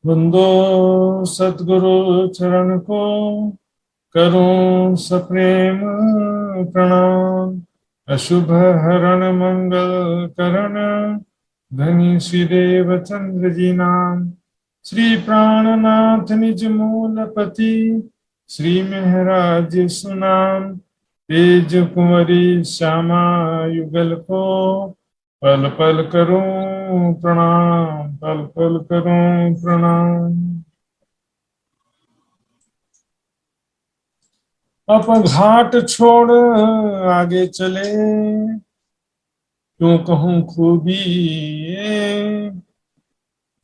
वंदो सतगुरु चरण को, करूं सप्रेम प्रणाम। अशुभ हरण मंगल करण, धनी श्री देव चंद्र जी नाम। श्री प्राणनाथ निज मूलपति, श्री महराज सुनाम। तेज कुंवरी श्यामा युगल को, पल पल करूं प्रणाम, पल पल करूं प्रणाम। अब घाट छोड़ आगे चले, क्यों कहूं खूबी ये।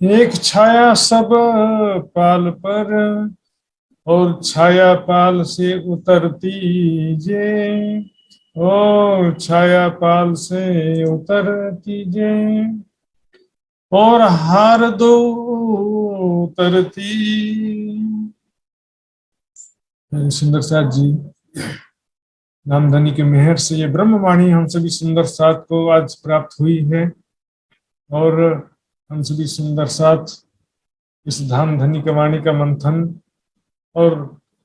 एक छाया सब पाल पर, और छाया पाल से उतरती जे। और छाया पाल से उतरती जे, और हार दो उतरती। सुंदर साथ जी नामधनी के मेहर से ये ब्रह्मवाणी हम सभी सुंदर साथ को आज प्राप्त हुई है। और हम सभी सुंदर साथ इस धाम धनी के वाणी का मंथन और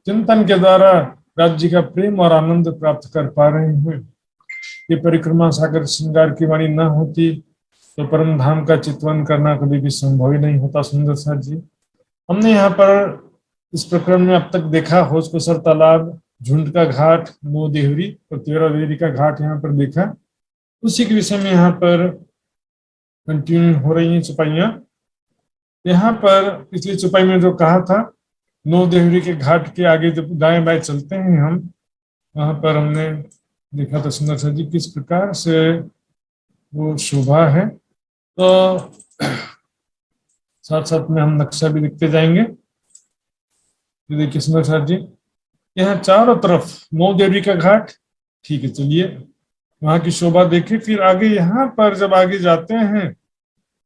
चिंतन के द्वारा राज्य का प्रेम और आनंद प्राप्त कर पा रहे हैं। ये परिक्रमा सागर श्रृंगार की वाणी न होती तो परम धाम का चितवन करना कभी भी संभव ही नहीं होता। सुंदर साथ जी, हमने यहाँ पर इस प्रकरण में अब तक देखा होश कोसर तालाब, झुंड का घाट, नो देहरी और तेरा देहरी का घाट यहाँ पर देखा। उसी के विषय में यहाँ पर कंटिन्यू हो रही है चौपाइयाँ। यहाँ पर पिछली चौपाई में जो कहा था, नो देहरी के घाट के आगे जब दाएं बाएं चलते हैं हम, वहां पर हमने देखा था सुंदर सा जी किस प्रकार से वो शोभा है। तो साथ साथ में हम नक्शा भी देखते जाएंगे। देखिए सुंदर साथ जी, यहाँ चारों तरफ नो देवी का घाट, ठीक है, चलिए वहां की शोभा देखें। फिर आगे यहाँ पर जब आगे जाते हैं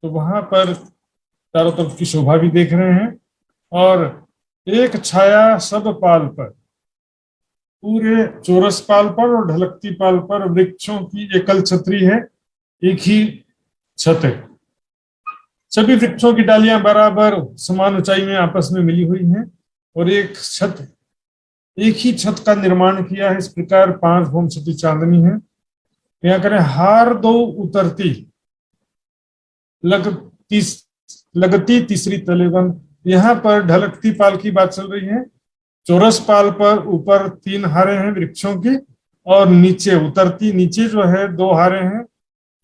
तो वहां पर चारों तरफ की शोभा भी देख रहे हैं। और एक छाया सब पाल पर, पूरे चौरस पाल पर और ढलकती पाल पर वृक्षों की एकल छतरी है, एक ही छत है। सभी वृक्षों की डालियां बराबर समान ऊंचाई में आपस में मिली हुई हैं और एक ही छत का निर्माण किया है। इस प्रकार 5 भौम छठी चांदनी है। यहाँ करें हार दो उतरती, लगती तीसरी तलेबंद। यहाँ पर ढलकती पाल की बात चल रही है। चौरस पाल पर ऊपर 3 हारे हैं वृक्षों की, और नीचे उतरती, नीचे जो है 2 हारे हैं।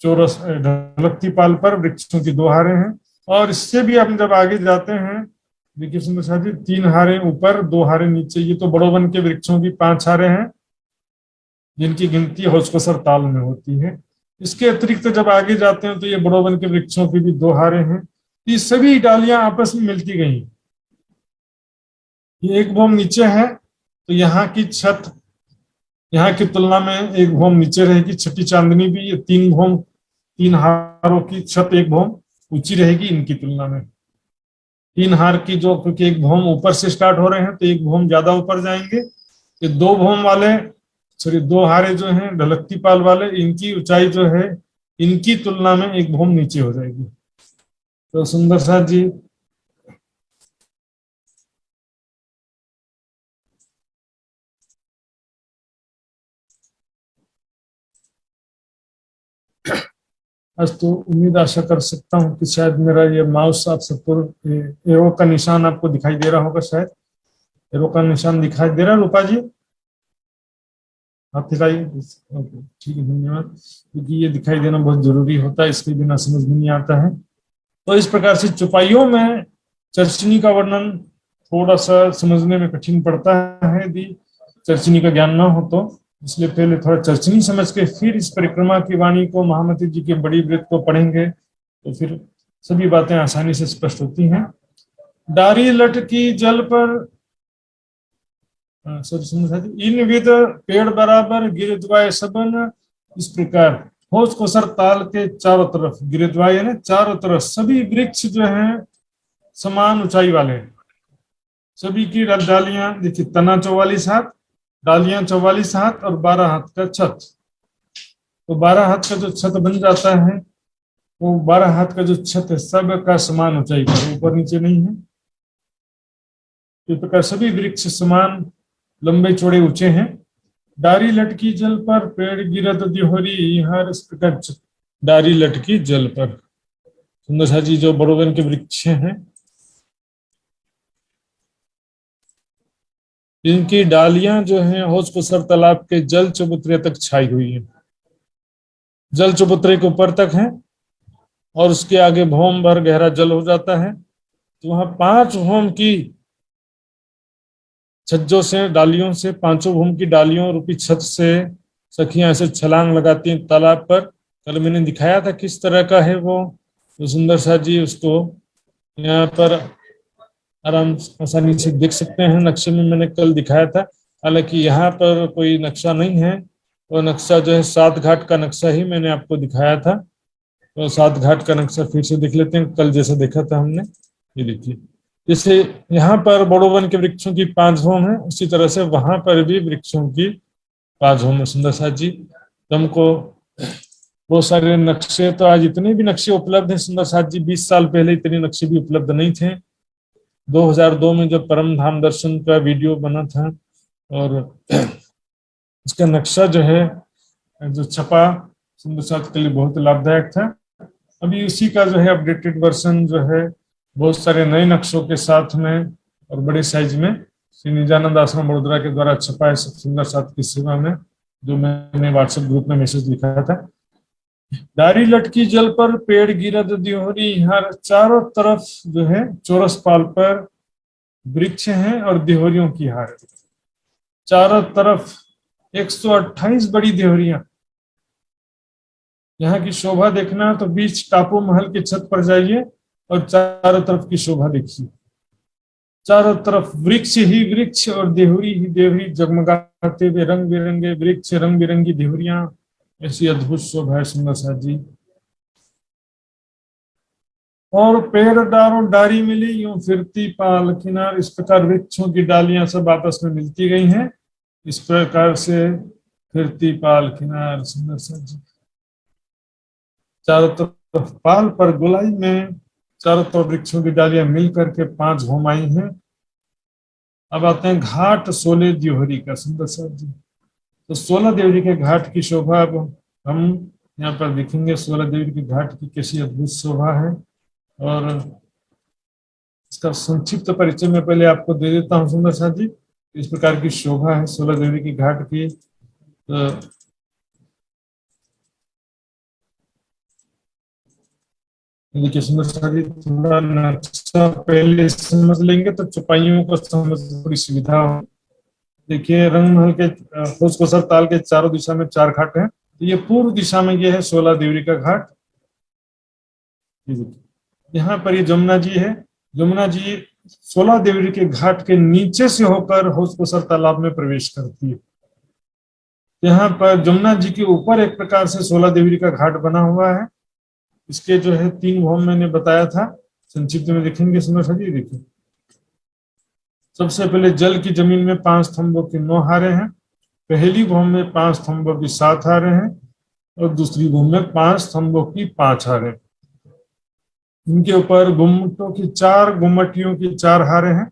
चौरस ढलकती पाल पर वृक्षों की 2 हारे हैं। और इससे भी हम जब आगे जाते हैं, देखिए सुंदर साथ जी, 3 हारे ऊपर 2 हारे नीचे। ये तो बड़ो वन के वृक्षों की 5 हारे हैं, जिनकी गिनती होश कोसर ताल में होती है। इसके अतिरिक्त जब आगे जाते हैं तो ये बड़ो वन के वृक्षों की भी 2 हारे हैं। ये सभी डालियां आपस में मिलती गई। ये एक भौम नीचे है तो यहाँ की छत यहाँ की तुलना में 1 भौम नीचे रहेगी। छठी चांदनी भी ये 3 हारों की छत 1 भौम ऊंची रहेगी इनकी तुलना में। 3 हार की जो, क्योंकि 1 भौम ऊपर से स्टार्ट हो रहे हैं तो 1 भौम ज्यादा ऊपर जाएंगे। ये 2 भौम वाले, सॉरी 2 हारे जो हैं ढलकती पाल वाले, इनकी ऊंचाई जो है इनकी तुलना में 1 भौम नीचे हो जाएगी। तो सुंदर साथ जी, आज तो उम्मीद आशा कर सकता हूँ कि शायद मेरा ये माउस आप सबको एरो का निशान आपको दिखाई दे रहा होगा। शायद एरो का निशान दिखाई दे रहा है रूपा जी? आप दिखाइए। ओके, ठीक है, धन्यवाद। क्योंकि ये दिखाई देना बहुत जरूरी होता है, इसके बिना समझ में नहीं आता है। तो इस प्रकार से चौपाइयों में चर्चनी का वर्णन थोड़ा सा समझने में कठिन पड़ता है यदि चर्चनी का ज्ञान ना हो तो। इसलिए पहले थोड़ा चर्चनी समझ के फिर इस परिक्रमा की वाणी को, महामती जी के बड़ी वृत्त को पढ़ेंगे तो फिर सभी बातें आसानी से स्पष्ट होती हैं। डारी लट की जल पर, इन विद पेड़ बराबर गिरद्वाय सबन। इस प्रकार होश कोसर ताल के चारों तरफ, गिरद्वाय ने चारों तरफ सभी वृक्ष जो हैं समान ऊंचाई वाले हैं। सभी की डालियां देखिए, तना 44 हाथ, डालियां 44 हाथ और 12 हाथ का छत। तो 12 हाथ का जो छत बन जाता है, वो 12 हाथ का जो छत है सब का समान ऊंचाई पर, ऊपर नीचे नहीं है। इस प्रकार सभी वृक्ष समान लंबे चौड़े ऊंचे हैं। डारी लटकी जल पर, पेड़ गिरत दिहोरी हर। इस प्रकार डारी लटकी जल पर, सुंदर सा जी जो बड़ोवन के वृक्ष हैं, इनकी डालियां जो हैं हौज पुसर तालाब के जल चबूतरे तक छाई हुई हैं। जल चबूतरे के ऊपर तक है और उसके आगे भौम भर गहरा जल हो जाता है। तो वहां 5 भौम की छज्जों से, डालियों से, 5 भौम की डालियों रूपी छत से सखियां ऐसे छलांग लगाती हैं तालाब पर। कल मैंने दिखाया था किस तरह का है वो, तो सुंदर सा जी उसको यहाँ पर आराम आसानी से देख सकते हैं। नक्शे में मैंने कल दिखाया था, हालांकि यहाँ पर कोई नक्शा नहीं है। वो नक्शा जो है 7 घाट का नक्शा ही मैंने आपको दिखाया था। तो 7 घाट का नक्शा फिर से देख लेते हैं, कल जैसा देखा था हमने। ये देखिए, जैसे यहाँ पर बड़ोवन के वृक्षों की 5 भौम है, उसी तरह से वहां पर भी वृक्षों की 5 भौम है। सुंदर सा जी हमको बहुत सारे नक्शे, तो आज इतने भी नक्शे उपलब्ध हैं सुंदर साथ जी, 20 साल पहले इतने नक्शे भी उपलब्ध नहीं थे। 2002 में जब परम धाम दर्शन का वीडियो बना था और इसका नक्शा जो है जो छपा सुंदर साथ के लिए बहुत लाभदायक था। अभी उसी का जो है अपडेटेड वर्जन जो है बहुत सारे नए नक्शों के साथ में और बड़े साइज में श्री निजानंद आश्रम बड़ोदरा के द्वारा छपा है सुंदर साथ की सेवा में, जो मैंने व्हाट्सएप ग्रुप में मैसेज लिखा था। डारी लटकी जल पर, पेड़ गिरद दिहोरी हर। चारों तरफ जो है चौरस पाल पर वृक्ष हैं और दिहोरियों की हार। चारों तरफ 128 बड़ी दिहोरियां। यहाँ की शोभा देखना तो बीच टापू महल की छत पर जाइए और चारों तरफ की शोभा देखिए। चारों तरफ वृक्ष ही वृक्ष और देहुरी ही देहुरी, जगमगाते हुए रंग बिरंगे वृक्ष, रंग बिरंगी देहुरियां। ऐसी अद्भुत शोभा है सुंदर सा जी। और पेड़ डारों डारी मिली यूं फिरती पाल किनार। इस प्रकार वृक्षों की डालियां सब आपस में मिलती गई हैं, इस प्रकार से फिरती पाल किनार। सुंदर सा जी चारों तरफ पाल पर गोलाई में चारों तरफ वृक्षों की डालियां मिल करके 5 भौम आई हैं। अब आते हैं घाट 16 दिहोरी का। सुंदर सा जी तो 16 देवरी के घाट की शोभा अब हम यहाँ पर देखेंगे। 16 देवरी के घाट की कैसी अद्भुत शोभा है और इसका संक्षिप्त परिचय मैं पहले आपको दे देता हूँ सुंदर सा जी। इस प्रकार की शोभा है 16 देवरी की घाट की। तो देखिए सुंदर सा जी, थोड़ा नक्शा पहले समझ लेंगे तो चौपाइयों को समझ थोड़ी सुविधा हो। देखिए रंगमहल के हौज कोसर ताल के चारों दिशा में 4 घाट हैं। तो ये पूर्व दिशा में ये है 16 देवरी का घाट। यहाँ पर ये जमुना जी है। जमुना जी 16 देवरी के घाट के नीचे से होकर हौज कोसर तालाब में प्रवेश करती है। यहाँ पर जमुना जी के ऊपर एक प्रकार से 16 देवरी का घाट बना हुआ है। इसके जो है 3 भौम मैंने बताया था, संक्षिप्त में देखेंगे सुंदर सा जी। देखिए सबसे पहले जल की जमीन में 5 स्तंभों की 9 हारे हैं। पहली भौम में 5 स्तंभों की 7 हारे हैं और दूसरी भौम में 5 स्तंभों की 5 हारे। इनके ऊपर गुम्मटों की 4 गुम्मटियों की 4 हारे हैं,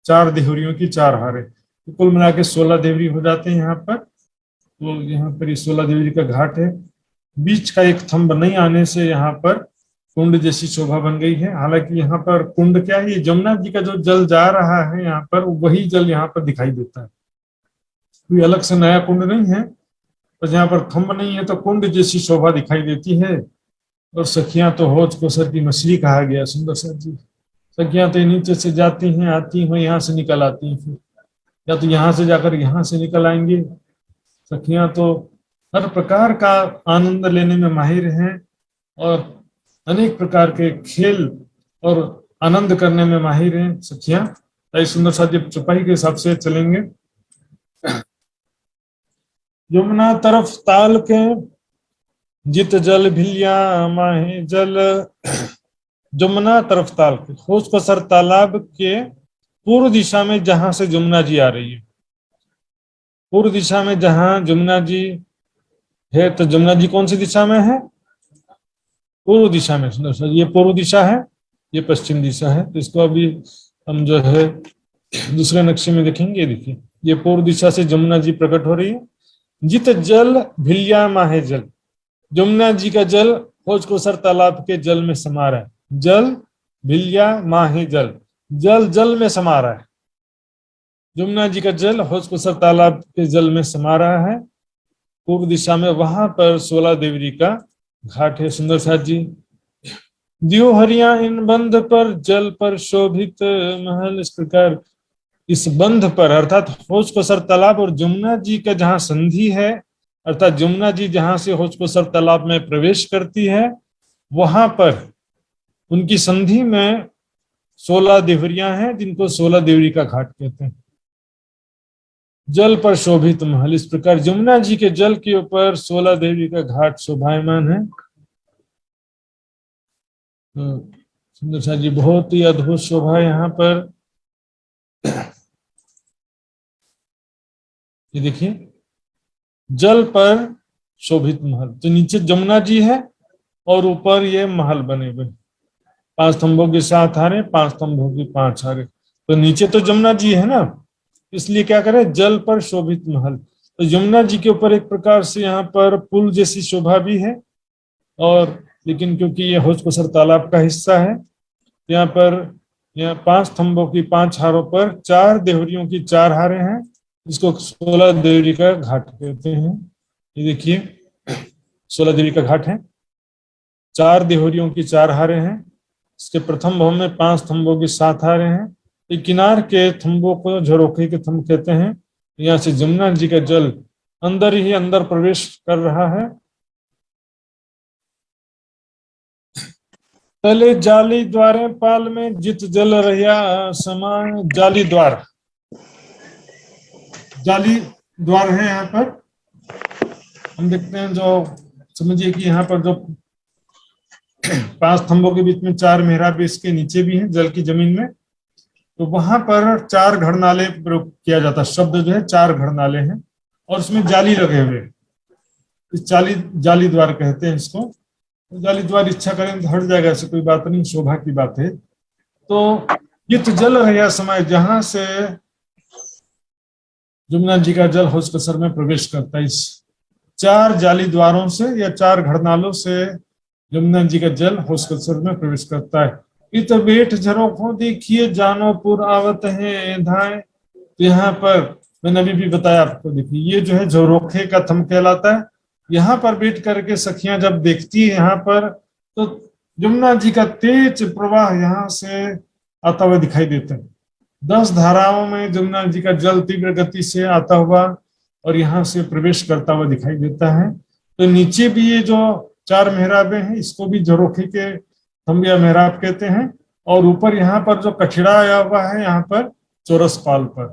4 देहुरियों की 4 हारे। तो कुल मिला के 16 देवरी हो जाते हैं यहाँ पर। तो यहाँ पर ये 16 देवरी का घाट है। बीच का एक थंब नहीं आने से यहाँ पर कुंड जैसी शोभा बन गई है। हालांकि यहाँ पर कुंड क्या है, जमुना जी का जो जल जा रहा है यहाँ पर वही जल यहाँ पर दिखाई देता है। कोई अलग से नया कुंड नहीं है, पर यहाँ पर थंब नहीं है तो कुंड जैसी शोभा दिखाई देती है। और सखियां तो हौज कोसर की मछली कहा गया सुंदर सा जी। सखियां तो नीचे से जाती हैं, आती हैं, यहाँ से निकल आती हैं, फिर या तो यहाँ से जाकर यहाँ से निकल आएंगे। सखियां तो हर प्रकार का आनंद लेने में माहिर हैं और अनेक प्रकार के खेल और आनंद करने में माहिर हैं सखियां। तो सुंदर सा जब चौपाई के हिसाब से चलेंगे। यमुना तरफ ताल के जित जल भिलिया माहे जल। जमुना तरफ ताल के हौज कोसर तालाब के पूर्व दिशा में जहां से जमुना जी आ रही है, पूर्व दिशा में जहां जमुना जी है, तो जमुना जी कौन सी दिशा में है? पूर्व दिशा में। सुंदर सा ये पूर्व दिशा है, ये पश्चिम दिशा है। तो इसको अभी हम जो है दूसरे नक्शे में देखेंगे, देखिए ये पूर्व दिशा से जमुना जी प्रकट हो रही है। जित जल भिलिया माहे जल, जमुना जी का जल भोजकोसर तालाब के जल में समा रहा है। जल भिलिया माहे जल, जल जल में समा रहा है। जमुना जी का जल भोजकोसर तालाब के जल में समा रहा है पूर्व दिशा में। वहां पर 16 देवरी का घाट है। सुंदर साथ जी, दियो हरिया इन बंध पर जल पर शोभित महल। इस प्रकार इस बंध पर अर्थात भोजकोसर तालाब और जमुना जी का जहां संधि है, अर्थात जमुना जी जहां से भोजकोसर तालाब में प्रवेश करती है, वहां पर उनकी संधि में 16 देवरियां हैं, जिनको 16 देवरी का घाट कहते हैं। जल पर शोभित महल, इस प्रकार जमुना जी के जल के ऊपर 16 देवी का घाट शोभायमान है। तो सुंदर शाह जी, बहुत ही अद्भुत शोभा यहाँ पर। ये देखिए, जल पर शोभित महल, तो नीचे जमुना जी है और ऊपर ये महल बने हुए, 5 स्तंभों के 7 हारे, 5 स्तंभों की 5 हारे। तो नीचे तो जमुना जी है ना, इसलिए क्या करें, जल पर शोभित महल। तो यमुना जी के ऊपर एक प्रकार से यहाँ पर पुल जैसी शोभा भी है, और लेकिन क्योंकि ये भोजकोसर तालाब का हिस्सा है, यहाँ पर 5 स्तंभों की 5 हारों पर 4 देवरियों की 4 हारें हैं, इसको 16 देवरी का घाट कहते हैं। ये देखिए 16 देवरी का घाट है, 4 देवरियों की 4 हारें हैं। इसके प्रथम भवन में 5 स्तंभों की 7 हारें हैं। ये किनार के थंबों को झरोखे के थंब कहते हैं। यहाँ से जमुना जी का जल अंदर ही अंदर प्रवेश कर रहा है। पहले जाली द्वारे पाल में जित जल रहिया समान। जाली द्वार, जाली द्वार है यहाँ पर। हम देखते हैं, जो समझिए कि यहाँ पर जो 5 स्तंभों के बीच में 4 मेहराब इसके नीचे भी है जल की जमीन में, तो वहां पर 4 घड़नाले प्रयोग किया जाता है। शब्द जो है 4 घड़नाले हैं और उसमें जाली लगे हुए, इस जाली द्वार कहते हैं इसको। तो जाली द्वार इच्छा करें तो हट जाएगा, ऐसे कोई बात नहीं, शोभा की बात है। तो ये तो जल रहा समय जहां से जमुना जी का जल भोजकोसर में प्रवेश करता है, इस 4 जाली द्वारों से या 4 घड़नालों से जमुना जी का जल भोजकोसर में प्रवेश करता है। इत बेठ झरोखों देखिए जानोपुर आवत है धाए। तो यहाँ पर मैंने अभी भी बताया आपको, देखिए ये जो है झरोखे का थंब कहलाता है। यहाँ पर बैठ करके सखियां जब देखती है यहाँ पर, तो जमुना जी का तेज प्रवाह यहाँ से आता हुआ दिखाई देता है। 10 धाराओं में जमुना जी का जल तीव्र गति से आता हुआ और यहाँ से प्रवेश करता हुआ दिखाई देता है। तो नीचे भी ये जो 4 मेहराबें हैं, इसको भी झरोखे के थंब या मेहराब कहते हैं। और ऊपर यहाँ पर जो कठिड़ा आया हुआ है, यहाँ पर चौरस पाल पर,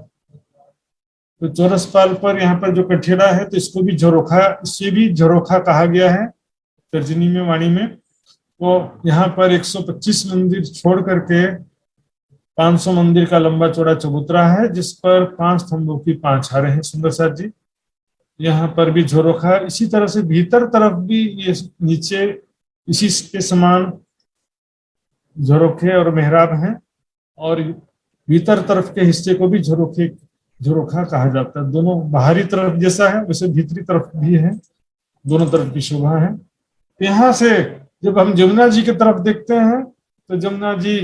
तो चौरस पाल पर यहाँ पर जो कठिड़ा है, तो इसको भी झरोखा, इससे भी झरोखा कहा गया है तर्जनी में, वाणी में। तो यहाँ पर 125 मंदिर छोड़ करके 500 मंदिर का लंबा चौड़ा चबूतरा है, जिस पर 5 स्तंभों की 5 हारें हैं। सुंदर साथ जी, यहाँ पर भी झरोखा। इसी तरह से भीतर तरफ भी ये नीचे इसी के समान झरोखे और मेहराब हैं, और भीतर तरफ के हिस्से को भी झरोखा कहा जाता है। दोनों बाहरी तरफ जैसा है वैसे भीतरी तरफ भी है, दोनों तरफ की शोभा है। यहाँ से जब हम जमुना जी की तरफ देखते हैं, तो जमुना जी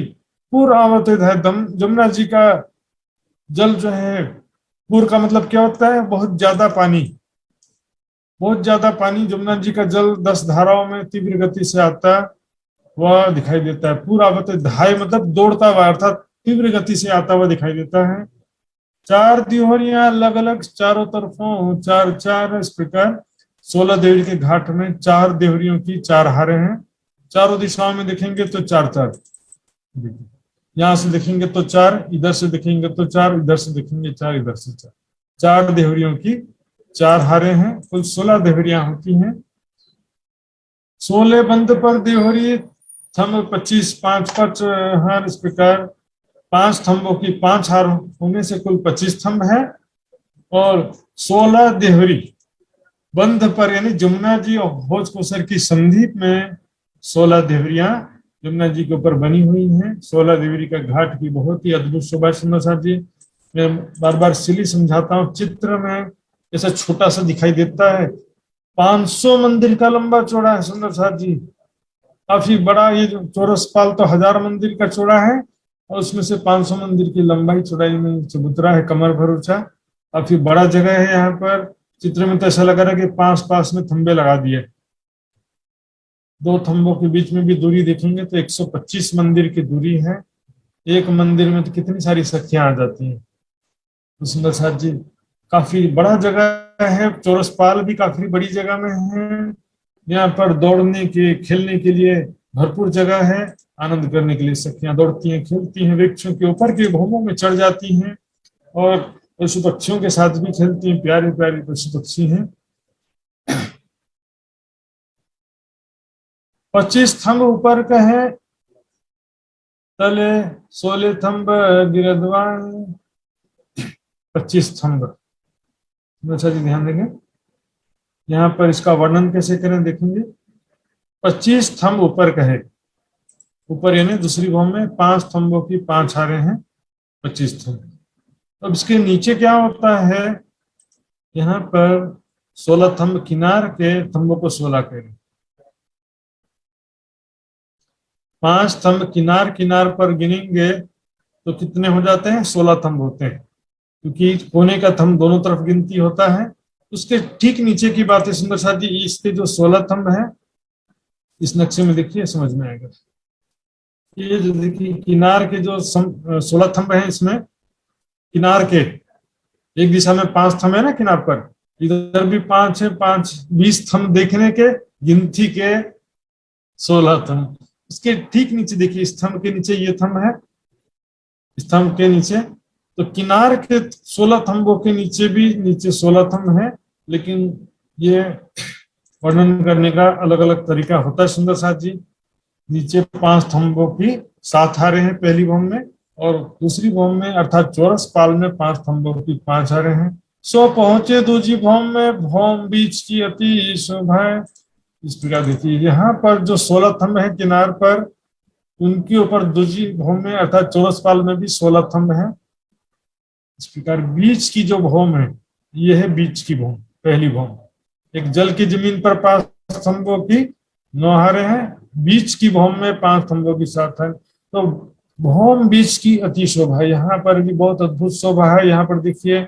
पूर्व आवत है। जमुना जी का जल जो है, पूर्व का मतलब क्या होता है, बहुत ज्यादा पानी, बहुत ज्यादा पानी। जमुना जी का जल 10 धाराओं में तीव्र गति से आता वह दिखाई देता है। पूरा आवत धाय मतलब दौड़ता हुआ, अर्थात तीव्र गति से आता हुआ दिखाई देता है। 4 दियोहरियां अलग अलग चारों तरफों 4-4, इस प्रकार 16 देवरी के घाट में 4 देवरियों की 4 हारें हैं। चारों दिशाओं में देखेंगे तो 4-4, यहाँ से देखेंगे तो 4, इधर से देखेंगे तो 4, इधर से देखेंगे 4, इधर से 4, 4 देवरियों की 4 हारें हैं। कुल 16 देवरियां होती हैं। 16 बंद पर देवरी थंब 25, 5-5 हार, इस प्रकार 5 स्तंभों की 5 हार होने से कुल 25 स्तंभ है। और 16 देवरी बंध पर, यानी जमुना जी और भोजकोसर की संधि में 16 देवरियां जमुना जी के ऊपर बनी हुई हैं। 16 देवरी का घाट की बहुत ही अद्भुत शोभा। सुंदर साथ जी, मैं बार बार इसलिए समझाता हूँ, चित्र में जैसा छोटा सा दिखाई देता है, 500 मंदिर का लंबा चौड़ा है सुंदर साथ जी, काफी बड़ा। ये जो चौरस पाल तो 1000 मंदिर का चौड़ा है, और उसमें से 500 मंदिर की लंबाई चौड़ाई में चबूतरा है, कमर भर ऊंचा, काफी बड़ा जगह है। यहाँ पर चित्र में तो ऐसा लग रहा है कि पास पास में खंबे लगा दिए, दो खंभों के बीच में भी दूरी देखेंगे तो 125 मंदिर की दूरी है। एक मंदिर में तो कितनी सारी सखियां आ जाती हैं। तो सुंदर साथ जी काफी बड़ा जगह है, चौरस पाल भी काफी बड़ी जगह में है। यहाँ पर दौड़ने के खेलने के लिए भरपूर जगह है, आनंद करने के लिए सखियां दौड़ती हैं, खेलती हैं, वृक्षों के ऊपर के भूमों में चढ़ जाती हैं और पशु पक्षियों के साथ भी खेलती हैं। प्यारे प्यारे पशु पक्षी हैं। 25 थंब ऊपर का है, तले 16 थंब गिरद्वान, 25 थंब। अच्छा जी ध्यान देंगे, यहाँ पर इसका वर्णन कैसे करें देखेंगे। 25 थंब ऊपर का है, ऊपर यानी दूसरी भौम में 5 थंबों की 5 हारे हैं, 25 थंब। अब इसके नीचे क्या होता है, यहाँ पर 16 थंब, किनार के थंबों को 16 करें। 5 थंब किनार किनार पर गिनेंगे तो कितने हो जाते हैं, 16 थंब होते हैं, क्योंकि कोने का थंब दोनों तरफ गिनती होता है। उसके ठीक नीचे की बात है सुंदर साथ जी, इसके जो 16 थंब है, इस नक्शे में देखिए समझ में आएगा। ये जो देखिए किनार के जो 16 थंब है, इसमें किनार के एक दिशा में 5 थंब है ना किनार पर, इधर भी 5 है, 5 20 थंब देखने के, गिनती के 16 थंब। उसके ठीक नीचे देखिए, स्तंभ के नीचे ये थंब है, स्तंभ के नीचे, तो किनार के 16 थंबों के नीचे भी नीचे 16 थंब है, लेकिन ये वर्णन करने का अलग अलग तरीका होता है सुंदर साथ जी। नीचे 5 थंबों की 7 हारे हैं पहली भौम में, और दूसरी भौम में अर्थात चौरस पाल में 5 थंबों की 5 हारे हैं। सो पहुंचे दूजी भौम में, भौम बीच की अति शोभा। इस प्रकार देखिए, यहाँ पर जो 16 थंब है किनार पर, उनके ऊपर दूसरी भौम में अर्थात चौरस पाल में भी 16 थंब है। इस प्रकार बीच की जो भौम है, ये है बीच की भौम, पहली भौम। एक जल की जमीन पर 5 थंबों की 9 हारे हैं, बीच की भौम में 5 थंबों की 7 है। तो भौम बीच की अति शोभा, यहाँ पर भी बहुत अद्भुत शोभा है। यहाँ पर देखिए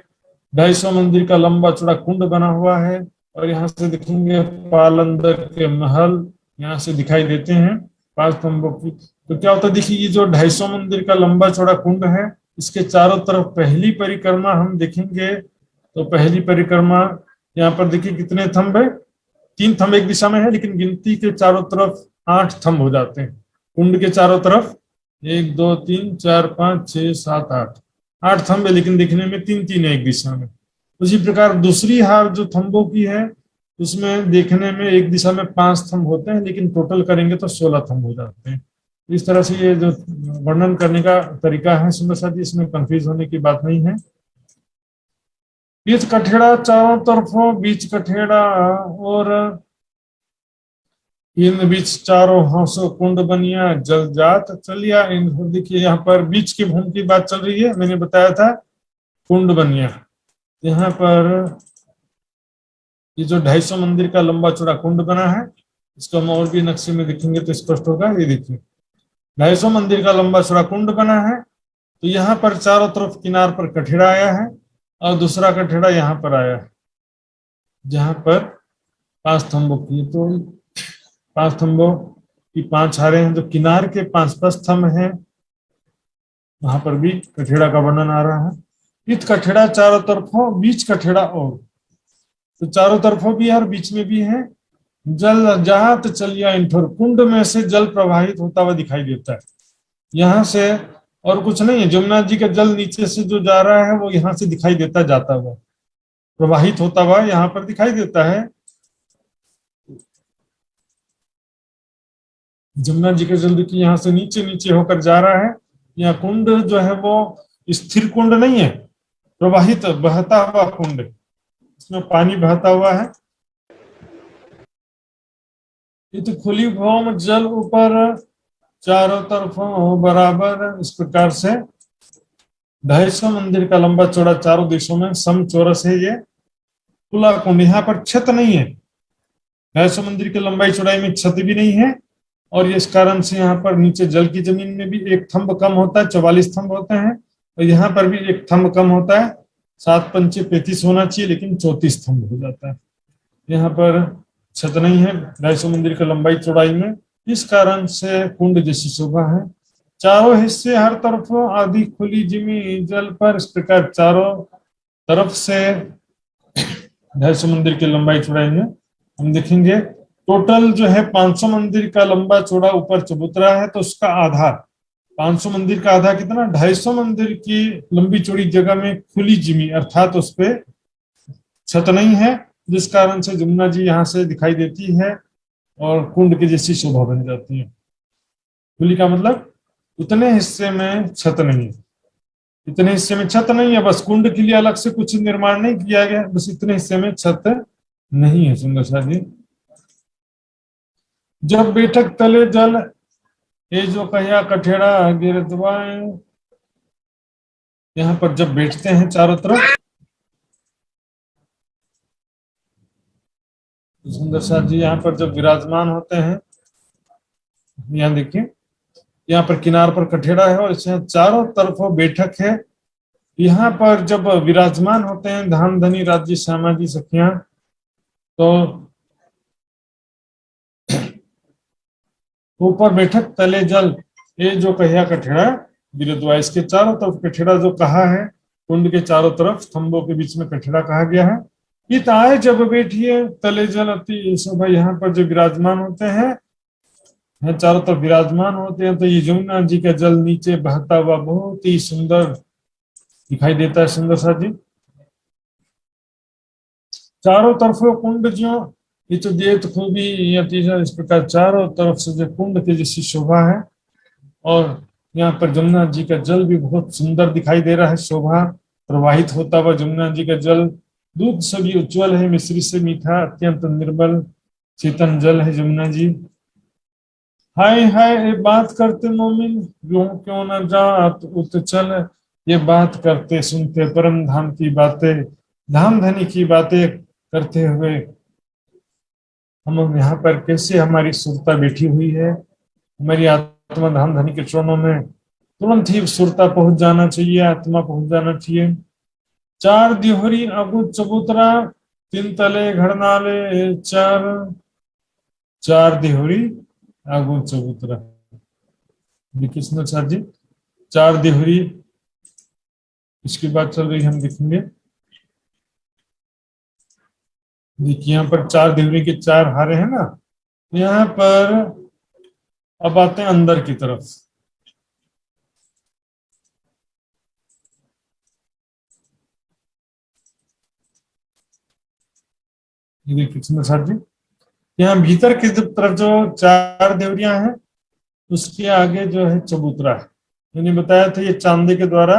250 मंदिर का लंबा चौड़ा कुंड बना हुआ है, और यहाँ से देखेंगे पालंदर के महल यहाँ से दिखाई देते हैं 5 थंबों की। तो क्या होता है देखिए, ये जो 250 मंदिर का लंबा चौड़ा कुंड है, इसके चारों तरफ पहली परिक्रमा हम देखेंगे तो पहली परिक्रमा यहाँ पर देखिए कितने थंब है, 3 थंब एक दिशा में है, लेकिन गिनती के चारों तरफ 8 थंब हो जाते हैं। कुंड के चारों तरफ 1 2 3 4 5 6 7 8 थंब है, लेकिन दिखने में 3 है एक दिशा में। उसी प्रकार दूसरी हार जो थंबों की है, उसमें देखने में एक दिशा में 5 थंब होते हैं, लेकिन टोटल करेंगे तो 16 थंब हो जाते हैं। इस तरह से ये जो वर्णन करने का तरीका है सुंदर साथ जी, इसमें कंफ्यूज होने की बात नहीं है। बीच कठेड़ा चारों तरफों, बीच कठेड़ा और इन बीच चारों हंसो कुंड बनिया, जल जात चलिया। इन देखिए यहाँ पर बीच की भूमि की बात चल रही है, मैंने बताया था कुंड बनिया। यहाँ पर ये जो 250 मंदिर का लंबा चौड़ा कुंड बना है, इसको हम और भी नक्शे में देखेंगे तो स्पष्ट होगा। ये देखिए 250 मंदिर का लंबा चौड़ा कुंड बना है, तो यहाँ पर चारों तरफ किनार पर कठेड़ा आया है, और दूसरा कठेड़ा यहाँ पर आया है, जहां पर 5 थंबों की, तो 5 थंबों की 5 हारे हैं। जो किनार के 5 थंब हैं, वहां पर भी कठेड़ा का वर्णन आ रहा है। इत कठेड़ा चारों तरफों, बीच कठेड़ा और, तो चारों तरफों भी है और बीच में भी है। जल जात चलिया इंठोर, कुंड में से जल प्रवाहित होता हुआ दिखाई देता है यहाँ से, और कुछ नहीं है। जमुना जी का जल नीचे से जो जा रहा है, वो यहाँ से दिखाई देता जाता हुआ, प्रवाहित होता हुआ यहाँ पर दिखाई देता है। जमुना जी का जल देखिए यहाँ से नीचे नीचे होकर जा रहा है। यहाँ कुंड जो है वो स्थिर कुंड नहीं है, प्रवाहित बहता हुआ कुंड, इसमें पानी बहता हुआ है। तो खुली भौम जल ऊपर चारों तरफों बराबर, इस प्रकार से 250 मंदिर का लंबा चौड़ा चारों दिशों में सम चौरस है ये खुला कुंड। यहाँ पर छत नहीं है, 250 मंदिर की लंबाई चौड़ाई में छत भी नहीं है, और इस कारण से यहाँ पर नीचे जल की जमीन में भी एक थंब कम होता है, 44 थंब होते हैं, और यहाँ पर भी एक थंब कम होता है, 7 पंचे 35 होना चाहिए, लेकिन 34 थंब हो जाता है। यहाँ पर छत नहीं है 250 मंदिर की लंबाई चौड़ाई में, इस कारण से कुंड जैसी शोभा है। चारों हिस्से हर तरफ आधी खुली जमी जल पर, इस प्रकार चारों तरफ से 250 मंदिर की लंबाई चौड़ाई में हम देखेंगे। टोटल जो है 500 मंदिर का लंबा चौड़ा ऊपर चबूतरा है, तो उसका आधा 500 मंदिर का आधा कितना 250 मंदिर की लंबी चौड़ी जगह में खुली जमी, अर्थात उस पे छत नहीं है, जिस कारण से जमुना जी यहाँ से दिखाई देती है और कुंड की जैसी शोभा बन जाती है। खुली का मतलब उतने हिस्से में छत नहीं है, इतने हिस्से में छत नहीं है, बस कुंड के लिए अलग से कुछ निर्माण नहीं किया गया, बस इतने हिस्से में छत नहीं है। सुंदर सा जी, जब बैठक तले जल ये जो कहिया कठेड़ा गिरदवाए, यहाँ पर जब बैठते हैं चारों तरफ, सुंदर सा जी यहाँ पर जब विराजमान होते हैं, यहाँ देखिए यहाँ पर किनार पर कठेड़ा है और इसमें चारों तरफ बैठक है। यहाँ पर जब विराजमान होते हैं धाम धनी राज्य श्यामा जी सखियां, तो ऊपर बैठक तले जल ये जो कहिया कठेड़ा गिरद्वा, इसके चारों तरफ कठेड़ा जो कहा है, कुंड के चारों तरफ थंबों के बीच में कठेड़ा कहा गया है। इत आए जब बैठिए तले जल अति शोभा, यहाँ पर जो विराजमान होते हैं चारों तरफ विराजमान होते हैं, तो ये जमुना जी का जल नीचे बहता हुआ बहुत ही सुंदर दिखाई देता है। सुंदर सा जी चारों तरफ कुंड जो ये तो देत खूबी इस प्रकार चारों तरफ से जो कुंड की जैसी शोभा है, और यहाँ पर जमुना जी का जल भी बहुत सुंदर दिखाई दे रहा है, शोभा प्रवाहित होता हुआ जमुना जी का जल दूध से भी उज्ज्वल है, मिश्री से मीठा, अत्यंत निर्मल चेतन जल है जमुना जी। हाय हाय ये बात करते मोमिन यूं क्यों न जात उत चल, ये बात करते सुनते परम धाम की बातें, धाम धनी की बातें करते हुए हम यहाँ पर कैसे हमारी सुरता बैठी हुई है, हमारी आत्मा धाम धनी के चरणों में तुरंत ही सुरता पहुंच जाना चाहिए, आत्मा पहुंच जाना चाहिए। चार दिहोरी अगु चबूतरा तीन तले घड़नाले चार, चार दिहोरी आगु चबूतरा, देखिए सुंदर साहब जी चार दिहोरी, इसकी बात चल रही हम देखेंगे। देखिए यहाँ पर चार दिहोरी के चार हारे हैं ना, यहाँ पर अब आते हैं अंदर की तरफ। देखिए सुंदर साहब जी यहाँ भीतर की तरफ जो चार देवरियां हैं उसके आगे जो है चबूतरा है। मैंने बताया था ये चांदे के द्वारा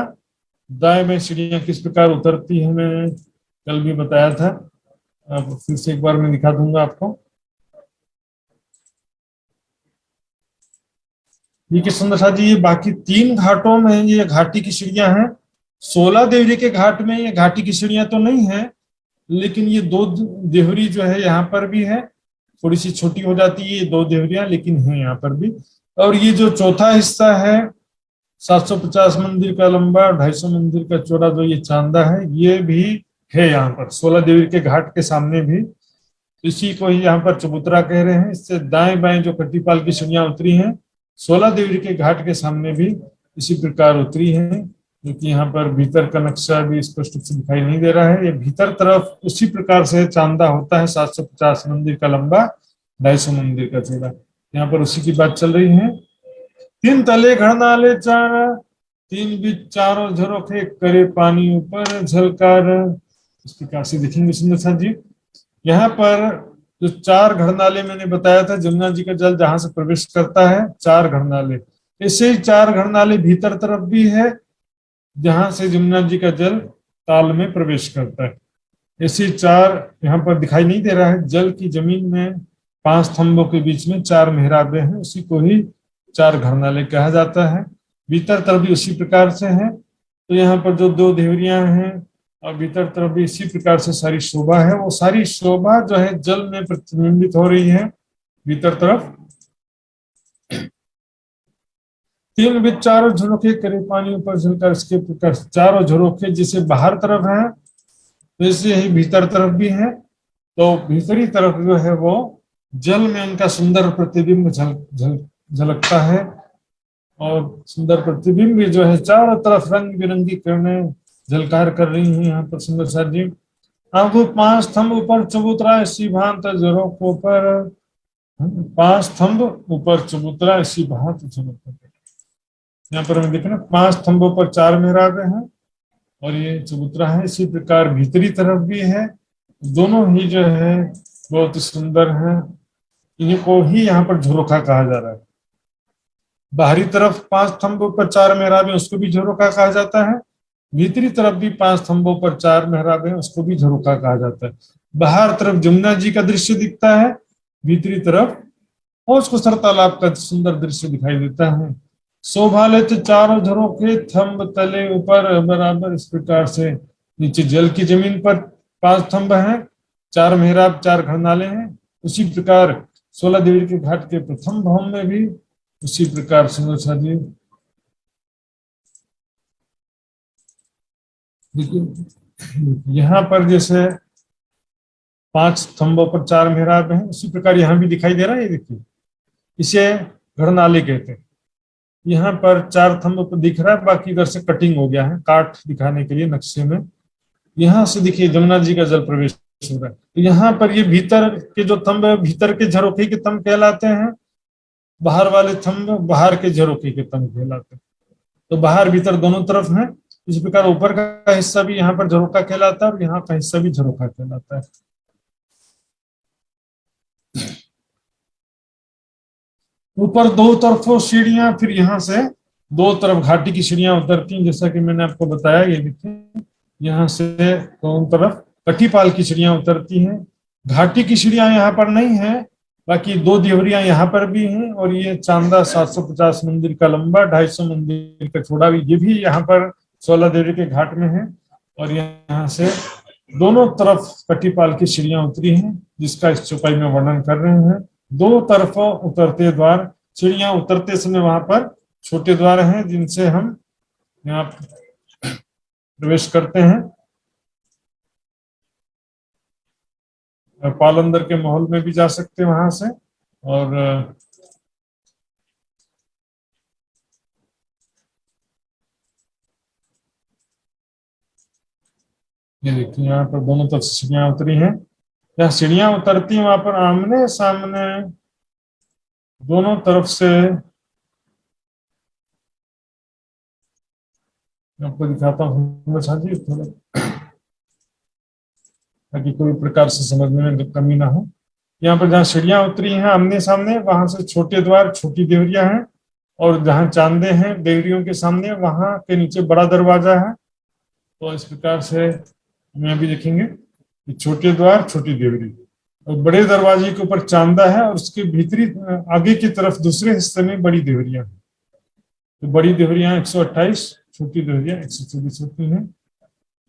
दाएं में सीढ़ियां किस प्रकार उतरती है, मैं कल भी बताया था, अब फिर से एक बार मैं दिखा दूंगा आपको। ये सुंदर सा जी ये बाकी तीन घाटों में ये घाटी की सीढ़ियां हैं, 16 देवरी के घाट में ये घाटी की सीढ़ियां तो नहीं है, लेकिन ये दो देवरी जो है यहाँ पर भी है, थोड़ी सी छोटी हो जाती है ये दो देवरियां, लेकिन है यहाँ पर भी। और ये जो चौथा हिस्सा है 750 मंदिर का लंबा 250 मंदिर का चौड़ा जो ये चांदा है, ये भी है यहाँ पर 16 देवरी के घाट के सामने भी, इसी को ही यहाँ पर चबूतरा कह रहे हैं। इससे दाएं बाएं जो कट्टीपाल की सीढ़ियां उतरी हैं 16 देवरी के घाट के सामने भी इसी प्रकार उतरी है, क्योंकि यहाँ पर भीतर का नक्शा भी स्पष्ट रूप से दिखाई नहीं दे रहा है। ये भीतर तरफ उसी प्रकार से चांदा होता है, 750 मंदिर का लंबा 250 मंदिर का चौड़ा, यहाँ पर उसी की बात चल रही है। तीन तले घड़नाले चार, तीन बीच चारों झरोखे करे पानी ऊपर झलकार, इस प्रकार से देखेंगे सुंदर सा जी। यहाँ पर जो चार घड़नाले मैंने बताया था, जमुना जी का जल जहां से प्रवेश करता है चार घड़नाले, ऐसे ही चार घड़नाले भीतर तरफ भी है जहां से जमुना जी का जल ताल में प्रवेश करता है। ऐसे चार यहाँ पर दिखाई नहीं दे रहा है, जल की जमीन में 5 थंबों के बीच में 4 मेहराबे हैं, उसी को ही 4 घड़नाले कहा जाता है। भीतर तरफ भी उसी प्रकार से है, तो यहाँ पर जो दो देवरियां हैं और भीतर तरफ भी इसी प्रकार से सारी शोभा है, वो सारी शोभा जो है जल में प्रतिबिंबित हो रही है भीतर तरफ। तीन भी चारों झरोखे करे पानी ऊपर झलकर, इसके प्रकार चारों झरोखे जैसे बाहर तरफ है वैसे ही भीतर तरफ भी है। तो भीतरी तरफ जो है वो जल में उनका सुंदर प्रतिबिंब झलकता है, और सुंदर प्रतिबिंब भी जो है चारों तरफ रंग बिरंगी किरणें झलकार कर रही हैं यहाँ पर सुंदर सा जी। अब पांच स्तंभ ऊपर चबूतरा इसी भांत झरोखों पर, पांच स्तंभ ऊपर चबूतरा इसी भांत झरोखों पर। यहाँ पर हमें देखना पांच स्तंभों पर चार मेहराबें हैं और ये चबूतरा है। इसी प्रकार भीतरी तरफ भी है, दोनों ही जो है बहुत सुंदर है। इनको ही यहाँ पर झरोखा कहा जा रहा है। बाहरी तरफ पांच स्तंभों पर चार मेहराबें, उसको भी झरोखा कहा जाता है। भीतरी तरफ भी पांच स्तंभों पर चार मेहराबें, उसको भी झरोखा कहा जाता है। बाहर तरफ जमुना जी का दृश्य दिखता है, भीतरी तरफ हौज कुसर तालाब का सुंदर दृश्य दिखाई देता है। शोभालित चारों झरोखे थंब तले ऊपर बराबर, इस प्रकार से नीचे जल की जमीन पर पांच थंब हैं, चार मेहराब चार घरनाले हैं। उसी प्रकार 16 देवी के घाट के प्रथम भवन में भी उसी प्रकार सुंदर सा जी देखिए यहाँ पर जैसे पांच स्तंभों पर चार मेहराब हैं, उसी प्रकार यहाँ भी दिखाई दे रहा है। ये देखिए इसे घरनाले कहते हैं। यहाँ पर चार थंब पर दिख रहा है, बाकी इधर से कटिंग हो गया है काट दिखाने के लिए नक्शे में। यहाँ से देखिए जमुना जी का जल प्रवेश हो रहा है। तो यहाँ पर ये भीतर के जो थंब है, भीतर के झरोखे के थंब कहलाते हैं। बाहर वाले थंब बाहर के झरोखे के थंब कहलाते हैं। तो बाहर भीतर दोनों तरफ है। इस प्रकार ऊपर का हिस्सा भी यहाँ पर झरोखा कहलाता है और यहाँ का हिस्सा भी झरोखा कहलाता है। ऊपर दो तरफों सीढ़ियां, फिर यहाँ से दो तरफ घाटी की सीढ़ियां उतरती हैं, जैसा कि मैंने आपको बताया। ये देखिए यहाँ से दोनों तरफ कटीपाल की सीढ़ियां उतरती हैं। घाटी की सीढ़ियां यहाँ पर नहीं है, बाकी दो देवरियां यहाँ पर भी हैं। और ये चांदा 750 मंदिर का लंबा, 250 मंदिर का चौड़ा भी, ये भी यहाँ पर 16 देवरी के घाट में है। और यहाँ से दोनों तरफ कटीपाल की सीढ़ियां उतरी हैं, जिसका इस चौपाई में वर्णन कर रहे हैं। दो तरफों उतरते द्वार, सीढ़ियां उतरते समय वहां पर छोटे द्वार हैं, जिनसे हम यहाँ प्रवेश करते हैं। पालंदर के महल में भी जा सकते हैं वहां से। और ये देखिए यहाँ पर दोनों तरफ सीढ़ियां उतरी हैं। जहाँ सीढ़ियां उतरती हैं वहां पर आमने सामने दोनों तरफ से, आपको दिखाता हूँ जी थोड़ा, ताकि कोई प्रकार से समझने में कमी ना हो। यहाँ पर जहाँ सीढ़ियां उतरी हैं आमने सामने, वहां से छोटे द्वार छोटी देवरियां हैं। और जहाँ चांदे हैं देवरियों के सामने, वहां के नीचे बड़ा दरवाजा है। तो इस प्रकार से हम अभी देखेंगे कि छोटे द्वार छोटी देवरी और बड़े दरवाजे के ऊपर चांदा है, और उसके भीतरी आगे की तरफ दूसरे हिस्से में बड़ी देवरियां हैं। तो बड़ी देवरियां 128, छोटी देवरियां 124 होती हैं।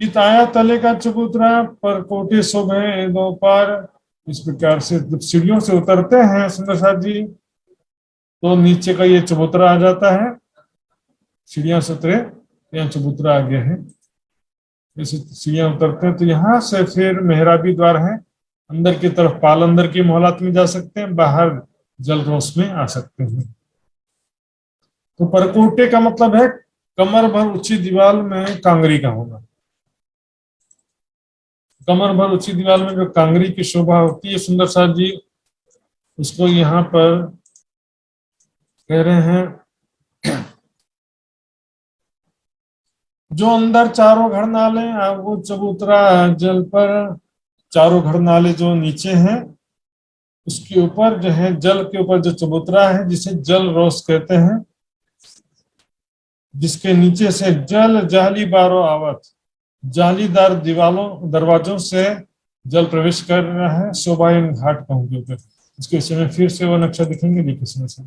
इताया तले का चबूतरा पर कोटे शोभे दो पार, इस प्रकार से जब सीढ़ियों से उतरते हैं सुंदर साथ जी, तो नीचे का ये चबूतरा आ जाता है। सीढ़ियां से उतरे, यहाँ चबूतरा आ गया है। जैसे सीढ़ियां उतरते हैं तो यहाँ से फिर मेहराबी द्वार है। अंदर की तरफ पालंदर की मोहलत में जा सकते हैं, बाहर जलरोस में आ सकते हैं। तो परकोटे का मतलब है कमर भर ऊंची दीवार में कांगरी का होना। कमर भर ऊंची दीवार में जो कांगरी की शोभा होती है सुंदर साथ जी, उसको यहाँ पर कह रहे हैं। जो अंदर चारों घर नाले, वो चबूतरा जल पर, चारों घर नाले जो नीचे हैं उसके ऊपर जो है, जल के ऊपर जो चबूतरा है जिसे जल रोस कहते हैं, जिसके नीचे से जल जाली बारो आवत, जालीदार दीवारों दरवाजों से जल प्रवेश कर रहा है शोभायन घाट पहुंचे पर। इसके विषय में फिर से वो नक्शा दिखेंगे, देखिए समझ।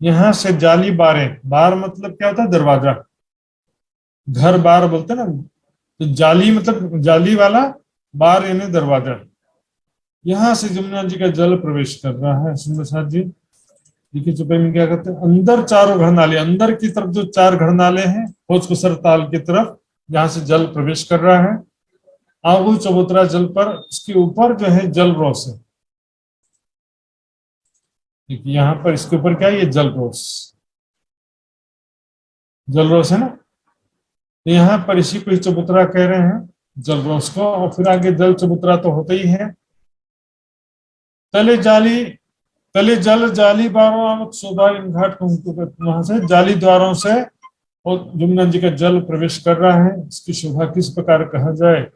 यहाँ से जाली बारें, बार मतलब क्या होता है, दरवाजा। घर बार बोलते हैं ना, तो जाली मतलब जाली वाला, बार यानी दरवाजा। यहाँ से जमुना जी का जल प्रवेश कर रहा है सुंदर साथ जी। देखिए चौपाई में क्या कहते हैं, अंदर चारों घर नाले, अंदर की तरफ जो चार घर नाले हैं भोज कुसर ताल की तरफ, जहां से जल प्रवेश कर रहा है। आगू चबूतरा जल पर, इसके ऊपर जो है जल रोस है। देखिए यहाँ पर इसके ऊपर क्या है, ये जल रोस, जल रोस है ना। तो यहाँ पर इसी को ही चबूतरा कह रहे हैं, जल रोस को। और फिर आगे जल चबूतरा तो होता ही है। तले जाली, तले जल जाली बारों आवत शोभा, इन घाट को वहां से जाली द्वारों से और जमुना जी का जल प्रवेश कर रहा है। इसकी शोभा किस प्रकार कहा जाए।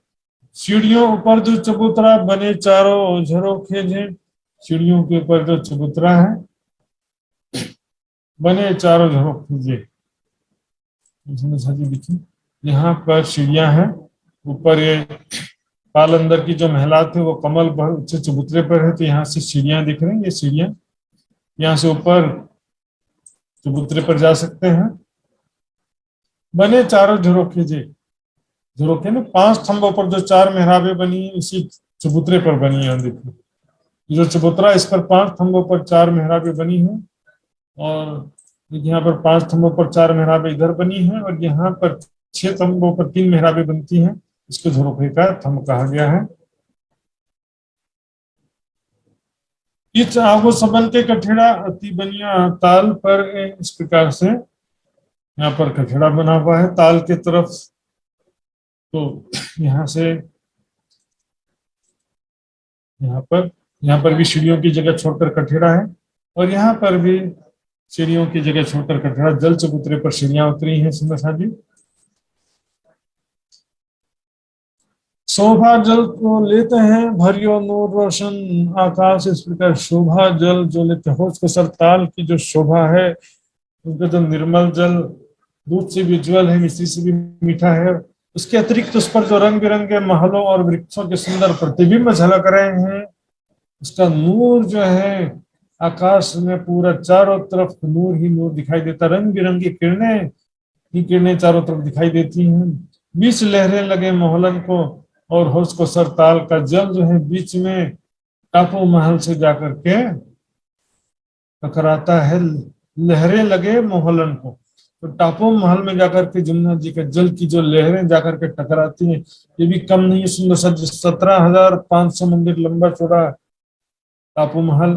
सीढ़ियों ऊपर जो चबूतरा बने चारों झरोखे जे, सीढ़ियों के ऊपर जो चबूतरा है बने चारों झरोखे जे। देखिए यहाँ पर सीढ़ियां हैं, ऊपर ये पालंदर की जो महिला थे वो कमल बहुत ऊंचे चबूतरे पर है, तो यहाँ से सीढ़ियां दिख रही हैं। ये सीढ़ियां यहाँ से ऊपर चबूतरे पर जा सकते हैं। बने चारों झरोखे जे, झरोखे में 5 खंभों पर जो 4 मेहराबें बनी है, इसी चबूतरे पर बनी है। देखिए जो चबूतरा, इस पर 5 खंभों पर 4 मेहराबें बनी है। और यहाँ पर 5 खंभों पर 4 मेहराबें इधर बनी है, और यहाँ पर 6 खंभों पर 3 मेहराबें बनती हैं। इसको झरोखे का थंब कहा गया है। इस आगो सबन के कठेड़ा अति बनिया ताल पर, इस प्रकार से यहाँ पर कठेड़ा बना हुआ है ताल के तरफ। तो यहाँ से यहाँ पर भी सीढ़ियों की जगह छोड़कर कठेड़ा है, और यहाँ पर भी सीढ़ियों की जगह छोड़कर कठेड़ा। जल चबूतरे पर सीढ़ियां उतरी हैं सुंदर साथ जी। शोभा जल को लेते हैं भरियो नूर रोशन आकाश, इस प्रकार शोभा जल जो लेते हैं, होश को सरताल की जो शोभा है, उनका जो निर्मल जल दूध से भी उज्ज्वल है, मिश्री से भी मीठा है। उसके अतिरिक्त उस पर जो रंग बिरंगे महलों और वृक्षों के सुंदर प्रतिबिंब झलक रहे हैं, उसका नूर जो है आकाश में पूरा चारों तरफ नूर ही नूर दिखाई देता। रंग बिरंगी किरणें ही किरणें चारों तरफ दिखाई देती हैं। बीच लहरें लगे मोहलन को, और होश को सरताल का जल जो है बीच में टापू महल से जाकर के टकराता है। लहरें लगे मोहलन को, तो टापू महल में जाकर के जमुना जी के जल की जो लहरें जाकर के टकराती हैं, ये भी कम नहीं है सुंदर सा। 17,500 मंदिर लंबा चौड़ा टापू महल,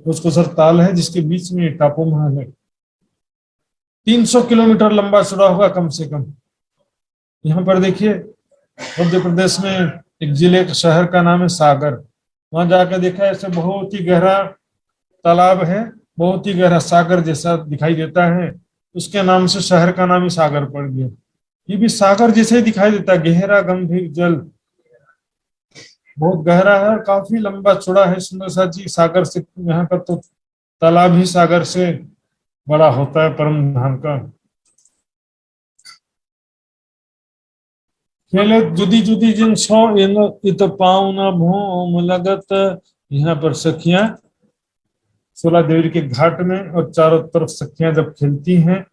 उसको सर ताल है जिसके बीच में टापू महल है। 300 किलोमीटर लंबा चौड़ा होगा कम से कम। यहाँ पर देखिए मध्य प्रदेश में एक जिले का शहर का नाम है सागर। वहां जाकर देखा ऐसे बहुत ही गहरा तालाब है, बहुत ही गहरा सागर जैसा दिखाई देता है, उसके नाम से शहर का नाम ही सागर पड़ गया। ये भी सागर जैसे ही दिखाई देता है, गहरा गंभीर जल, बहुत गहरा है और काफी लंबा चौड़ा है सुंदर सा जी। सागर से, यहाँ का तो तालाब ही सागर से बड़ा होता है परम धाम का। खेले जुदी जुदी जिन सौ इत पाउना भोम लगत, यहाँ पर सखियां सोलह देवी के घाट में और चारों तरफ सखियां जब खेलती हैं,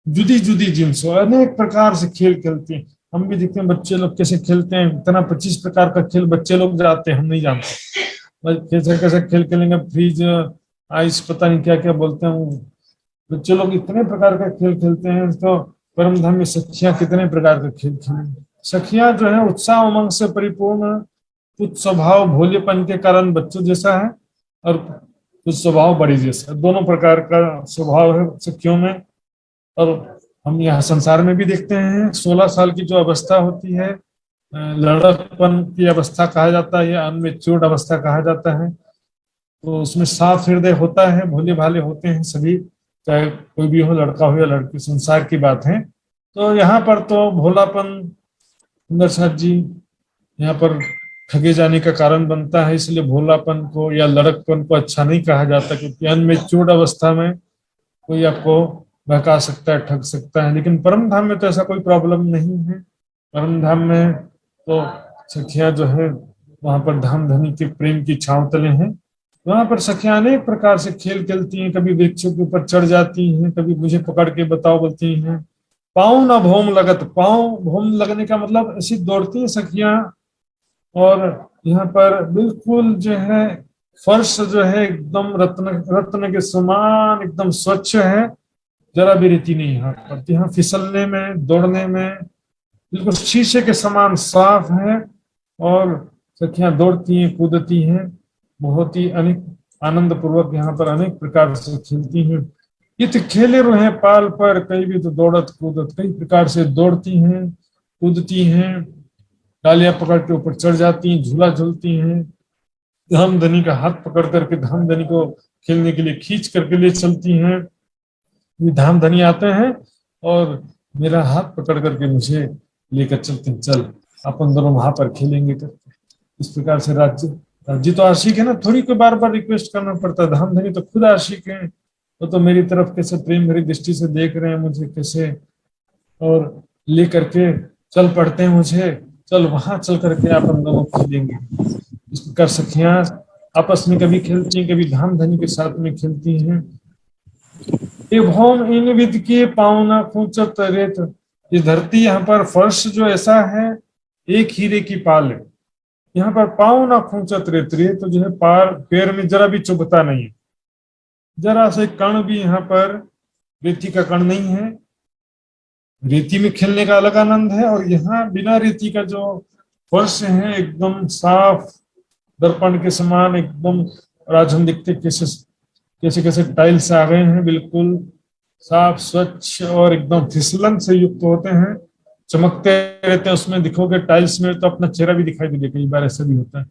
जुदी जुदी जिनसों अनेक प्रकार से खेल खेलती हैं। हम भी देखते हैं बच्चे लोग कैसे खेलते हैं, इतना 25 प्रकार का खेल बच्चे लोग जाते हैं, हम नहीं जानते कैसे कैसे खेल खेलेंगे। फ्रीज आइस पता नहीं क्या क्या बोलते हैं, बच्चे लोग इतने प्रकार का खेल खेलते हैं। तो परम धाम में सखियां कितने प्रकार का खेल खेलेंगे। सखियां जो है उत्साह उमंग से परिपूर्ण, कुछ स्वभाव भोलेपन के कारण बच्चों जैसा है, और कुछ स्वभाव बड़ी जैसा, दोनों प्रकार का स्वभाव है सखियों में। और हम यहाँ संसार में भी देखते हैं 16 साल की जो अवस्था होती है, लड़कपन की अवस्था कहा जाता है या अनमेच्योर्ड अवस्था कहा जाता है, तो उसमें साफ हृदय होता है, भोले भाले होते हैं सभी, चाहे कोई भी हो, लड़का हो या लड़की, संसार की बात है। तो यहाँ पर तो भोलापन सुंदर साथ जी यहाँ पर ठगे जाने का कारण बनता है, इसलिए भोलापन को या लड़कपन को अच्छा नहीं कहा जाता, क्योंकि अनमेच्योर्ड अवस्था में कोई आपको बहका सकता है, ठग सकता है। लेकिन परम धाम में तो ऐसा कोई प्रॉब्लम नहीं है। परम धाम में तो सखियां जो है वहां पर धाम धनी के प्रेम की छांव तले हैं। वहां पर सखियां अनेक प्रकार से खेल खेलती हैं, कभी वृक्षों के ऊपर चढ़ जाती हैं, कभी मुझे पकड़ के बताओ बोलती हैं, पाँव न भोम लगत, पाँव भोम लगने का मतलब ऐसी दौड़ती हैं सखियां, और यहाँ पर बिल्कुल जो है फर्श जो है एकदम रत्न रत्न के समान एकदम स्वच्छ है, जरा भी रेती नहीं यहाँ पर। यहाँ फिसलने में दौड़ने में बिल्कुल शीशे के समान साफ है, और सखियां दौड़ती हैं कूदती हैं, बहुत ही अनेक आनंद पूर्वक यहाँ पर अनेक प्रकार से खेलती हैं। इत खेले रहे पाल पर कई भी तो दौड़त कूदत, कई प्रकार से दौड़ती हैं कूदती हैं, डालियां पकड़ के ऊपर चढ़ जाती हैं, झूला झूलती हैं, धामधनी का हाथ पकड़ करके धामधनी को खेलने के लिए खींच करके ले चलती हैं। ये धामधनी आते हैं और मेरा हाथ पकड़ करके मुझे लेकर चलते हैं, चल अपन दोनों वहां पर खेलेंगे करके। इस प्रकार से राज्य राज्य तो आशिक है ना, थोड़ी को बार बार रिक्वेस्ट करना पड़ता है, धामधनी तो खुद आशिक है, वो तो मेरी तरफ कैसे प्रेम भरी दृष्टि से देख रहे हैं मुझे कैसे, और ले करके चल पड़ते हैं मुझे, चल वहां चल करके अपन दोनों खेलेंगे। इस प्रकार सखियां आपस में कभी खेलती हैं, कभी धामधनी के साथ में खेलती हैं। भौम इन विद के पावना खूंचत रेत, ये धरती यहाँ पर फर्श जो ऐसा है एक हीरे की पाल है, यहाँ पर पावना खूंचत रेत, रेत तो जो है पार पैर में जरा भी चुभता नहीं है, जरा से कण भी यहाँ पर रेती का कण नहीं है। रेती में खेलने का अलग आनंद है, और यहाँ बिना रेती का जो फर्श है एकदम साफ दर्पण के समान एकदम, और आज हम देखते कैसे कैसे कैसे टाइल्स आ गए हैं, बिल्कुल साफ स्वच्छ और एकदम फिसलन से युक्त होते हैं, चमकते रहते हैं उसमें। दिखोगे टाइल्स में तो अपना चेहरा भी दिखाई दे, कई बार ऐसा भी होता है।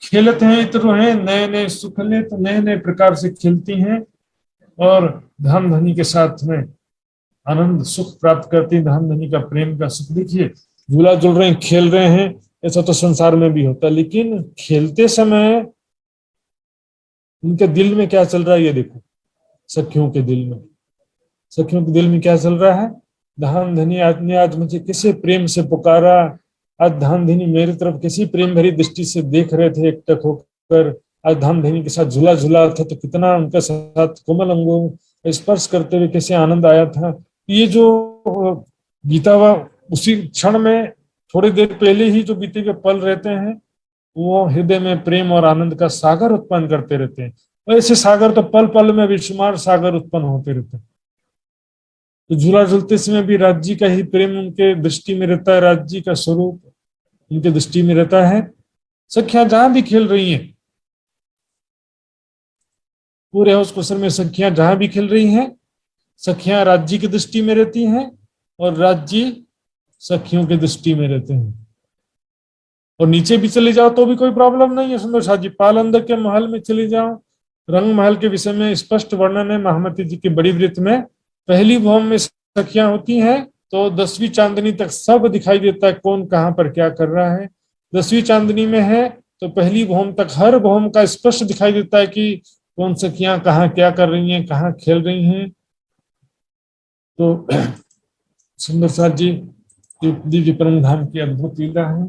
खेलते हैं इतर हैं नए नए सुख ले, तो नए नए प्रकार से खेलती हैं और धामधनी के साथ में आनंद सुख प्राप्त करती हैं। धामधनी का प्रेम का सुख देखिए, झूला झूल रहे हैं, खेल रहे हैं, ऐसा तो संसार में भी होता है, लेकिन खेलते समय उनके दिल में क्या चल रहा है ये देखो। सखियों के दिल में, सखियों के दिल में क्या चल रहा है, धामधनी आज ने आज मुझे किसे प्रेम से पुकारा, आज धामधनी मेरी तरफ किसी प्रेम भरी दृष्टि से देख रहे थे एकटक होकर, आज धामधनी के साथ झूला झूला था तो कितना उनके साथ कोमल अंगों स्पर्श करते हुए कैसे आनंद आया था। ये जो बीता हुआ उसी क्षण में थोड़ी देर पहले ही जो बीते हुए पल रहते हैं, वो हृदय में प्रेम और आनंद का सागर उत्पन्न करते रहते हैं। और ऐसे सागर तो पल पल में बेशुमार सागर उत्पन्न होते रहते हैं। तो झूला झूलते समय भी राज्य का ही प्रेम उनके दृष्टि में रहता है, राज्य का स्वरूप उनके दृष्टि में रहता है। सखियां जहां भी खेल रही हैं, पूरे होश कुशल में सखियां जहां भी खेल रही हैं, सखियां राज्य की दृष्टि में रहती हैं और राज्य सखियों की दृष्टि में रहते हैं। और नीचे भी चले जाओ तो भी कोई प्रॉब्लम नहीं है। सुंदर शाह जी पालंदर के महल में चले जाओ, रंग महल के विषय में स्पष्ट वर्णन है महामती जी के बड़ी वृत्त में। पहली भौम में सखियां होती हैं तो 10वीं चांदनी तक सब दिखाई देता है, कौन कहाँ पर क्या कर रहा है। 10वीं चांदनी में है तो पहली भौम तक हर भौम का स्पष्ट दिखाई देता है कि कौन सखियां कहाँ क्या कर रही हैं, कहाँ खेल रही हैं। तो सुंदर शाह जी दिव्य परम धाम की अद्भुत लीला है।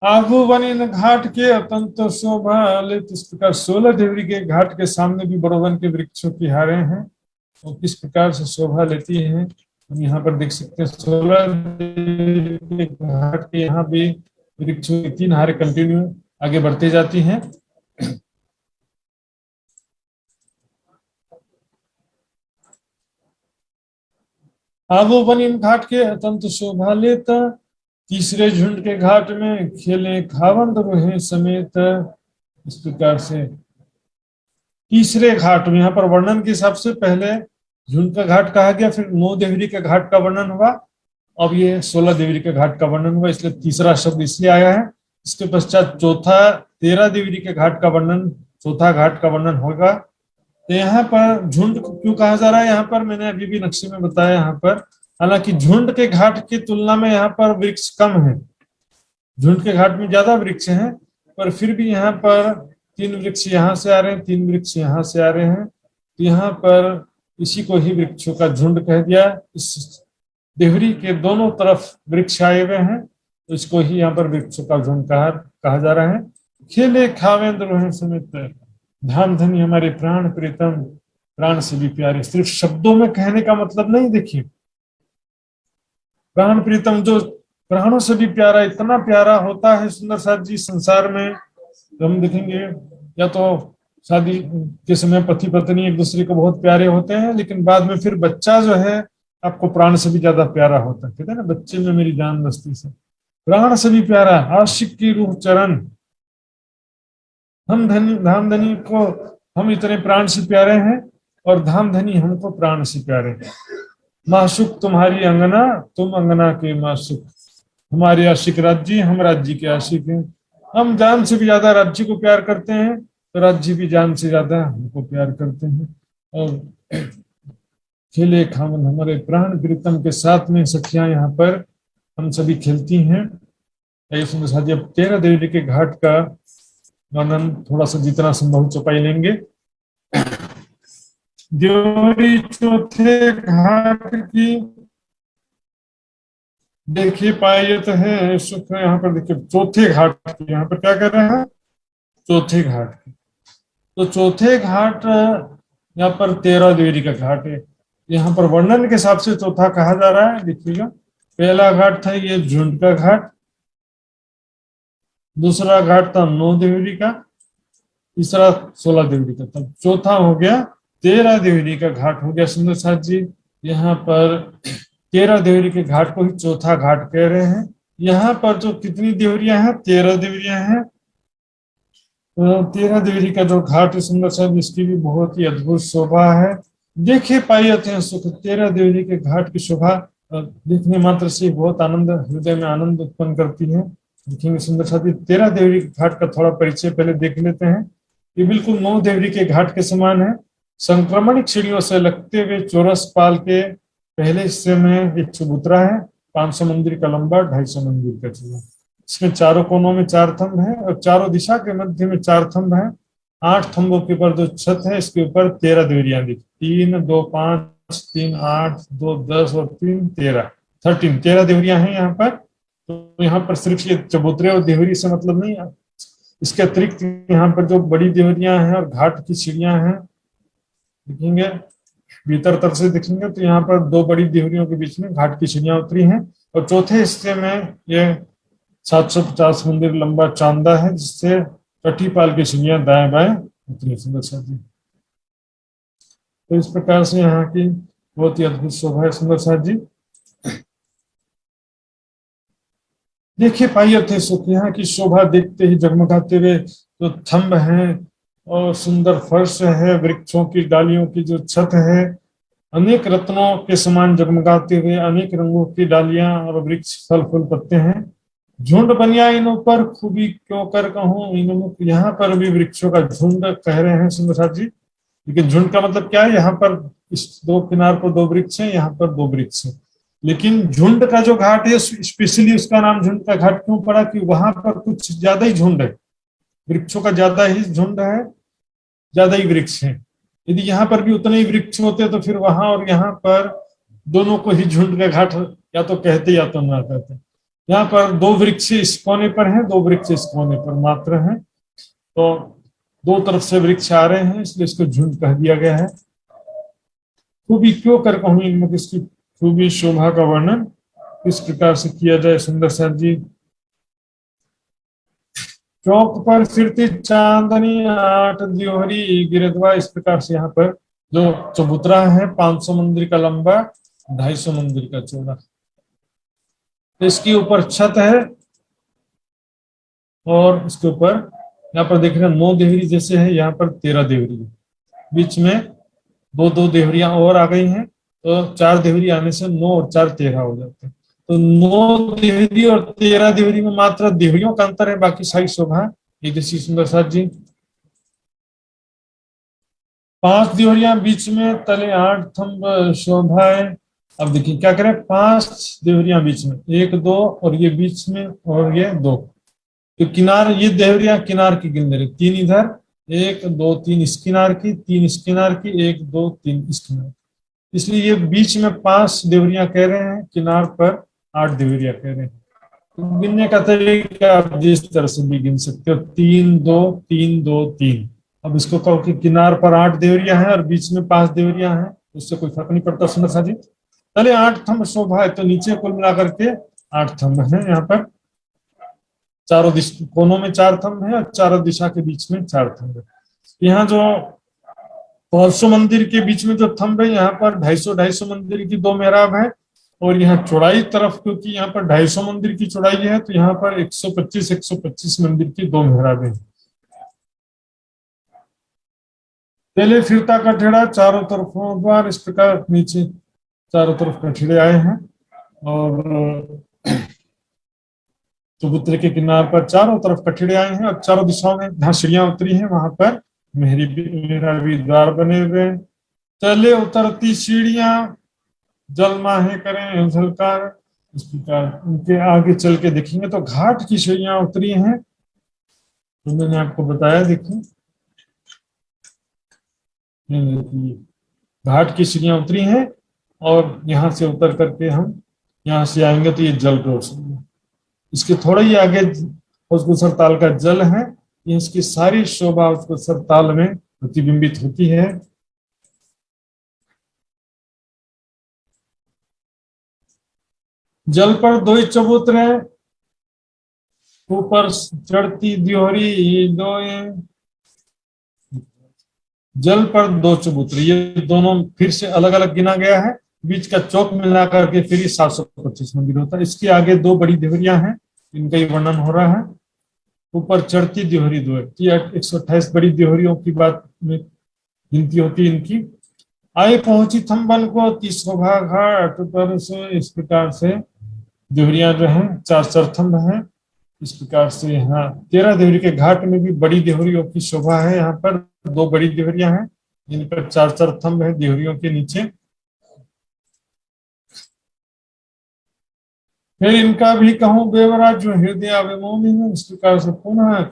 आगू बनी घाट के अत्यंत शोभा लेत, इस प्रकार 16 देवरी के घाट के सामने भी बड़ोवन के वृक्षों की हारे हैं और किस प्रकार से शोभा लेती हैं हम यहाँ पर देख सकते हैं। 16 देवरी के घाट के यहाँ भी वृक्षों की 3 हारे कंटिन्यू आगे बढ़ते जाती हैं। आगू बनी घाट के अत्यंत शोभा लेता, तीसरे झुंड के घाट में खेले खावंद रहे समेत। इस प्रकार से तीसरे घाट में यहाँ पर वर्णन के हिसाब से पहले झुंड का घाट कहा गया, फिर 9 देवरी के घाट का वर्णन हुआ, अब ये 16 देवरी के घाट का वर्णन हुआ, इसलिए तीसरा शब्द इसलिए आया है। इसके पश्चात चौथा 13 देवरी के घाट का वर्णन, चौथा घाट का वर्णन होगा। तो यहाँ पर झुंड क्यों कहा जा रहा है, यहाँ पर मैंने अभी भी नक्शे में बताया, यहाँ पर हालांकि झुंड के घाट की तुलना में यहाँ पर वृक्ष कम है, झुंड के घाट में ज्यादा वृक्ष हैं, पर फिर भी यहाँ पर 3 वृक्ष यहाँ से आ रहे हैं, 3 वृक्ष यहाँ से आ रहे हैं, तो यहाँ पर इसी को ही वृक्षों का झुंड कह दिया। इस देवरी के दोनों तरफ वृक्ष आए हुए हैं, तो इसको ही यहाँ पर वृक्षों का झुंड कहा जा रहा है। खेले खावेंद्र रोहे समेत, धामधनी हमारे प्राण प्रीतम, प्राण से भी प्यारे। सिर्फ शब्दों में कहने का मतलब नहीं, देखिए प्राण प्रीतम जो प्राणों से भी प्यारा, इतना प्यारा होता है सुंदर साथ जी संसार में। हम देखेंगे या तो शादी के समय पति पत्नी एक दूसरे को बहुत प्यारे होते हैं, लेकिन बाद में फिर बच्चा जो है आपको प्राण से भी ज्यादा प्यारा होता है। कहते हैं ना, बच्चे में मेरी जान बसती से, प्राण से भी प्यारा आशिक की रूह चरण। हम धनी धाम धनी को हम इतने प्राण से प्यारे हैं, और धाम धनी हमको प्राण से प्यारे हैं। माशुक तुम्हारी अंगना, तुम अंगना के माशुक। हमारे आशिक राज्य, हम राज्य के आशिक हैं। हम जान से भी ज्यादा राज्य को प्यार करते हैं, तो राज्य भी जान से ज्यादा हमको प्यार करते हैं। और खेले खामन हमारे प्राण प्रीतम के साथ में सखियां यहाँ पर हम सभी खेलती हैं। साथी अब 13 देवी के घाट का वर्णन थोड़ा सा जितना संभव चौपाई लेंगे। देवरी चौथे घाट की देखिए पायत है सुख। यहाँ पर देखिए चौथे घाट की, यहाँ पर क्या कर रहे हैं, चौथे घाट की। तो चौथे घाट यहाँ पर 13 देवी का घाट है। यहाँ पर वर्णन के हिसाब से चौथा कहा जा रहा है। देखिएगा, पहला घाट था ये झुंड का घाट, दूसरा घाट था 9 देवरी का, तीसरा 16 देवरी का, तब चौथा हो गया 13 देवरी का घाट हो गया सुंदर साथ जी। यहाँ पर 13 देवरी के घाट को ही चौथा घाट कह रहे हैं। यहाँ पर जो कितनी देवरियां हैं, 13 देवरियां हैं। 13 देवरी का जो घाट है सुंदर साथ, इसकी भी बहुत ही अद्भुत शोभा है। देखे पायत है सुख, 13 देवरी के घाट की शोभा देखने मात्र से बहुत आनंद, हृदय में आनंद उत्पन्न करती है। देखेंगे सुंदर साथी, 13 देवरी के घाट का थोड़ा परिचय पहले देख लेते हैं। ये बिल्कुल 9 देवरी के घाट के समान है। संक्रमणिक सीढ़ियों से लगते हुए चौरस पाल के पहले हिस्से में एक चबूतरा है, 500 मंदिर का लंबा, 250 मंदिर का चौड़ा। इसमें चारों कोनों में 4 थंब है, और चारों दिशा के मध्य में 4 थंब है। 8 थंबों के ऊपर जो छत है, इसके ऊपर 13 देवरियां दिख, 3 2 5 3 8 2 10 और 3 13 13 देवरियां हैं यहाँ पर। तो यहाँ पर सिर्फ ये चबूतरे और देवरी से मतलब नहीं, इसके अतिरिक्त यहाँ पर जो बड़ी देवरियां हैं और घाट की सीढ़ियां हैं, देखेंगे भीतर तरफ से देखेंगे तो यहाँ पर 2 बड़ी देवरियों के बीच में घाट की सीढ़ियां उतरी हैं। और चौथे हिस्से में ये 750 मंदिर लंबा चांदा है, जिससे कटीपाल की सीढ़ियां दाएं बाएं उतरी। सुंदर साथी, तो इस प्रकार से यहाँ की बहुत ही अद्भुत शोभा है सुंदर साथ जी। देखिए पाइए थे सुख, यहाँ की शोभा देखते ही जगमगाते हुए जो थंब हैं और सुंदर फर्श है, वृक्षों की डालियों की जो छत है, अनेक रत्नों के समान जगमगाते हुए, अनेक रंगों की डालियां और वृक्ष, फल फूल पत्ते हैं। झुंड बनिया इन ऊपर खूबी क्यों कर कहूं इन, यहाँ पर भी वृक्षों का झुंड कह रहे हैं सुंदर साथ जी। लेकिन झुंड का मतलब क्या है, यहाँ पर इस 2 किनार पर 2 वृक्ष हैं, यहाँ पर 2 वृक्ष हैं। लेकिन झुंड का जो घाट है, स्पेशली उसका नाम झुंड का घाट क्यों पड़ा, कि वहां पर कुछ ज्यादा ही झुंड है, वृक्षों का ज्यादा ही झुंड है, ज्यादा ही वृक्ष हैं। यदि यहाँ पर भी उतने ही वृक्ष होते तो फिर वहां और यहाँ पर दोनों को ही झुंड का घाट या तो कहते या तो ना कहते। यहाँ पर 2 वृक्ष इस कोने पर हैं, 2 वृक्ष इस कोने पर मात्र हैं, तो 2 तरफ से वृक्ष आ रहे हैं, इसलिए इसको झुंड कह दिया गया है। खूबी क्यों कर कहूं इनमें, इसकी खूबी शोभा का वर्णन किस प्रकार से किया जाए सुंदर साथ जी। चौक पर फिरती चांदनी 8 द्योहरी गिरधवा, इस प्रकार से यहाँ पर जो चबूतरा है 500 मंदिर का लंबा, 250 मंदिर का चौड़ा। इसके ऊपर छत है और इसके ऊपर यहाँ पर देख रहे हैं 9 देवरी जैसे है, यहाँ पर 13 देवरी है, बीच में 2 देवरियां और आ गई हैं, तो 4 देवरी आने से 9 और 4 13 हो जाते हैं। तो 9 देवरी और 13 देवरी में मात्र देवरियों का अंतर है, बाकी सारी शोभा एक जैसी सुंदर साथ जी। 5 देवरियां बीच में, तले 8 थंब शोभा है। अब देखिए क्या करें, 5 देवरियां बीच में, 1 2 और ये बीच में और ये 2, तो किनार, ये देवरियां किनार की गिन रहे, 3 इधर, 1 2 3 इस किनार की, 3 इस किनार की, 1 2 3 इस किनार, इसलिए ये बीच में 5 देवरियां कह रहे हैं, किनार पर 8 देवरियां कह रहे हैं। तो गिनने का तरीका आप जिस तरह से भी गिन सकते हो, 3 2 3 2 3। अब इसको कहो कि किनार पर 8 देवरियां हैं और बीच में 5 देवरियां हैं, उससे कोई फर्क नहीं पड़ता सुंदर साथ जी। तले 8 थंब शोभा है, तो नीचे कुल मिलाकर के 8 थंब है। यहाँ पर चारों कोनों में 4 थंब है और चारों दिशा के बीच में 4 थंब है। यहाँ जो 500 मंदिर के बीच में जो थंब है, यहाँ पर 250 मंदिर की 2 मेहराब है। और यहाँ चौड़ाई तरफ, क्योंकि यहाँ पर 250 मंदिर की चौड़ाई है, तो यहाँ पर 125 मंदिर की 2 मेहराबें। पहले फिरता कठेड़ा, चारों तरफों द्वार, इस प्रकार नीचे चारों तरफ कठेड़े आए हैं। और चबूतरे के किनार पर चारों तरफ कठेड़े आए हैं और चारों दिशाओं में जहाँ सीढ़ियां उतरी हैं वहां पर मेहराबी द्वार बने हुए। चले उतरती सीढ़ियां जलमाहे करें झलकार, इस प्रकार उनके आगे चल के देखेंगे तो घाट की सीढ़ियां उतरी हैं। तो मैंने आपको बताया, देखिए घाट की सीढ़ियां उतरी हैं और यहाँ से उतर करके हम यहाँ से आएंगे तो ये जल रोशनी, इसके थोड़ा ही आगे उसको सरताल का जल है। ये इसकी सारी शोभा उसको सरताल में प्रतिबिंबित होती है। जल पर 2 चबूतरे, ऊपर चढ़ती द्योहरी 2, जल पर 2 चबूतरे, ये दोनों फिर से अलग अलग गिना गया है। बीच का चौक मिलाकर के फिर 725 मंदिर होता है। इसके आगे 2 बड़ी देवरियां हैं, इनका ही वर्णन हो रहा है। ऊपर चढ़ती देवरी 2, 128 बड़ी देवरियों की बात में गिनती होती है इनकी। आए पहुंची थम्बन को 30 शोभा घाट पर से, इस प्रकार से देवरियां जो है 4 थम्ब है। इस प्रकार से यहाँ 13 देवरी के घाट में भी बड़ी देवरियों की शोभा है। यहाँ पर 2 बड़ी देवरियां हैं, इन पर 4 थम्ब है देवरियों के नीचे। फिर इनका भी कहूं बेवरा जो हृदय आवे मोमिन, इस प्रकार से पुनः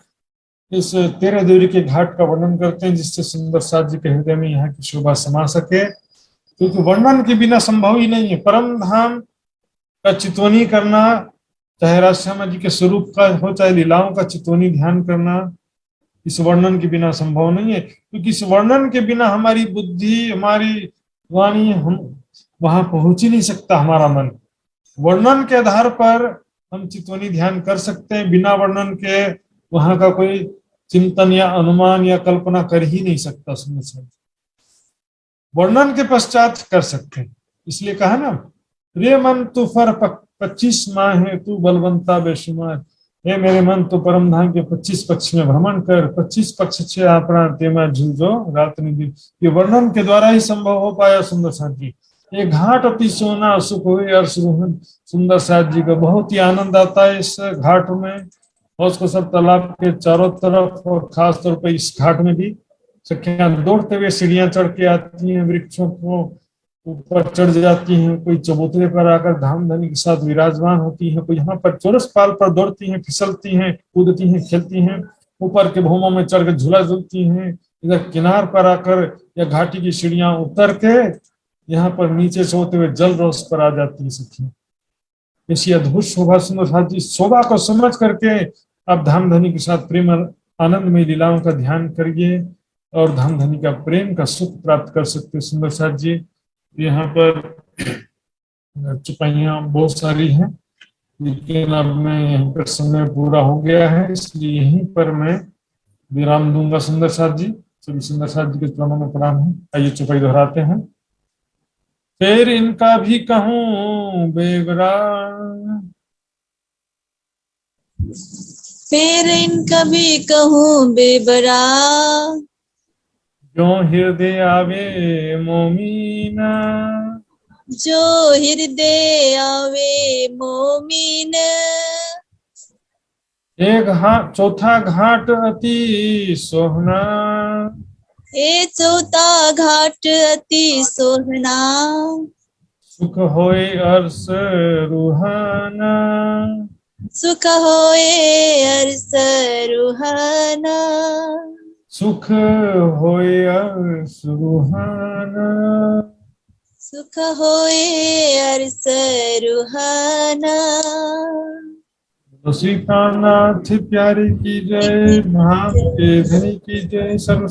इस 13 देवरी के घाट का वर्णन करते हैं, जिससे सुंदर साथ जी के हृदय में यहाँ की शोभा समा सके। क्योंकि वर्णन के बिना संभव ही नहीं है। परम धाम का चितवनी करना, चाहे राजश्यामा जी के स्वरूप का हो चाहे लीलाओं का चितवनी ध्यान करना, इस वर्णन के बिना संभव नहीं है। क्योंकि इस वर्णन के बिना हमारी बुद्धि, हमारी वाणी, हम वहां पहुंच ही नहीं सकता। हमारा मन वर्णन के आधार पर हम चितवनी ध्यान कर सकते हैं, बिना वर्णन के वहां का कोई चिंतन या अनुमान या कल्पना कर ही नहीं सकता। सुन वर्णन के पश्चात कर सकते हैं। इसलिए कहा ना, रे मन तू फर 25 माह है, तू बलवंता बेशुमार। हे मेरे मन, तो परम धाम के 25 पक्ष में भ्रमण कर, 25 पक्ष छे अपना तेमा झूझो रात दिन। ये वर्णन के द्वारा ही संभव हो पाया सुंदर साथ जी। ये घाट अति सोना सुख हुए अर्श रुहन, सुंदर साथ जी का बहुत ही आनंद आता है इस घाट में। और उसको सब तालाब के चारों तरफ, और खास तौर पर इस घाट में भी सखियां दौड़ते हुए सीढ़ियां चढ़ के आती हैं, वृक्षों को ऊपर चढ़ जाती हैं, कोई चबूतरे पर आकर धाम धनी के साथ विराजमान होती है, कोई यहाँ पर चौरस पाल पर दौड़ती हैं, फिसलती हैं, कूदती हैं, खेलती हैं, ऊपर के भूमों में चढ़ के झूला झूलती हैं। इधर किनार पर आकर या घाटी की सीढ़ियां उतर के यहाँ पर नीचे से होते हुए जल रोस पर आ जाती है सखियां। ऐसी अद्भुत शोभा सुंदर साथ जी, शोभा को समझ करके आप धाम धनी के साथ प्रेम आनंद में लीलाओं का ध्यान करिए और धाम धनी का प्रेम का सुख प्राप्त कर सकते सुंदर साथ जी। यहाँ पर चुपाइयाँ बहुत सारी हैं, लेकिन अब मैं यहाँ पर समय पूरा हो गया है, इसलिए यहीं पर मैं विराम दूंगा सुंदर साथ जी। सभी सुंदर साथ जी के चरणों में प्रणाम है। आइए चुपाई दोहराते हैं। फिर इनका भी कहूँ बेवरा, फिर इनका भी कहूँ बेबरा, जो हृदय आवे मोमीना, जो हृदय आवे मोमिन। चौथा घाट अति सोहना, ए चौथा घाट अति सोहना, सुख होए अर्श रूहाना, सुख होए अर्श रूहाना, सुख होए अर्श रूहाना, सुख होए अर्श रूहाना। श्री प्राणनाथ प्यारे की जय, महान के धनी की जय, सर्व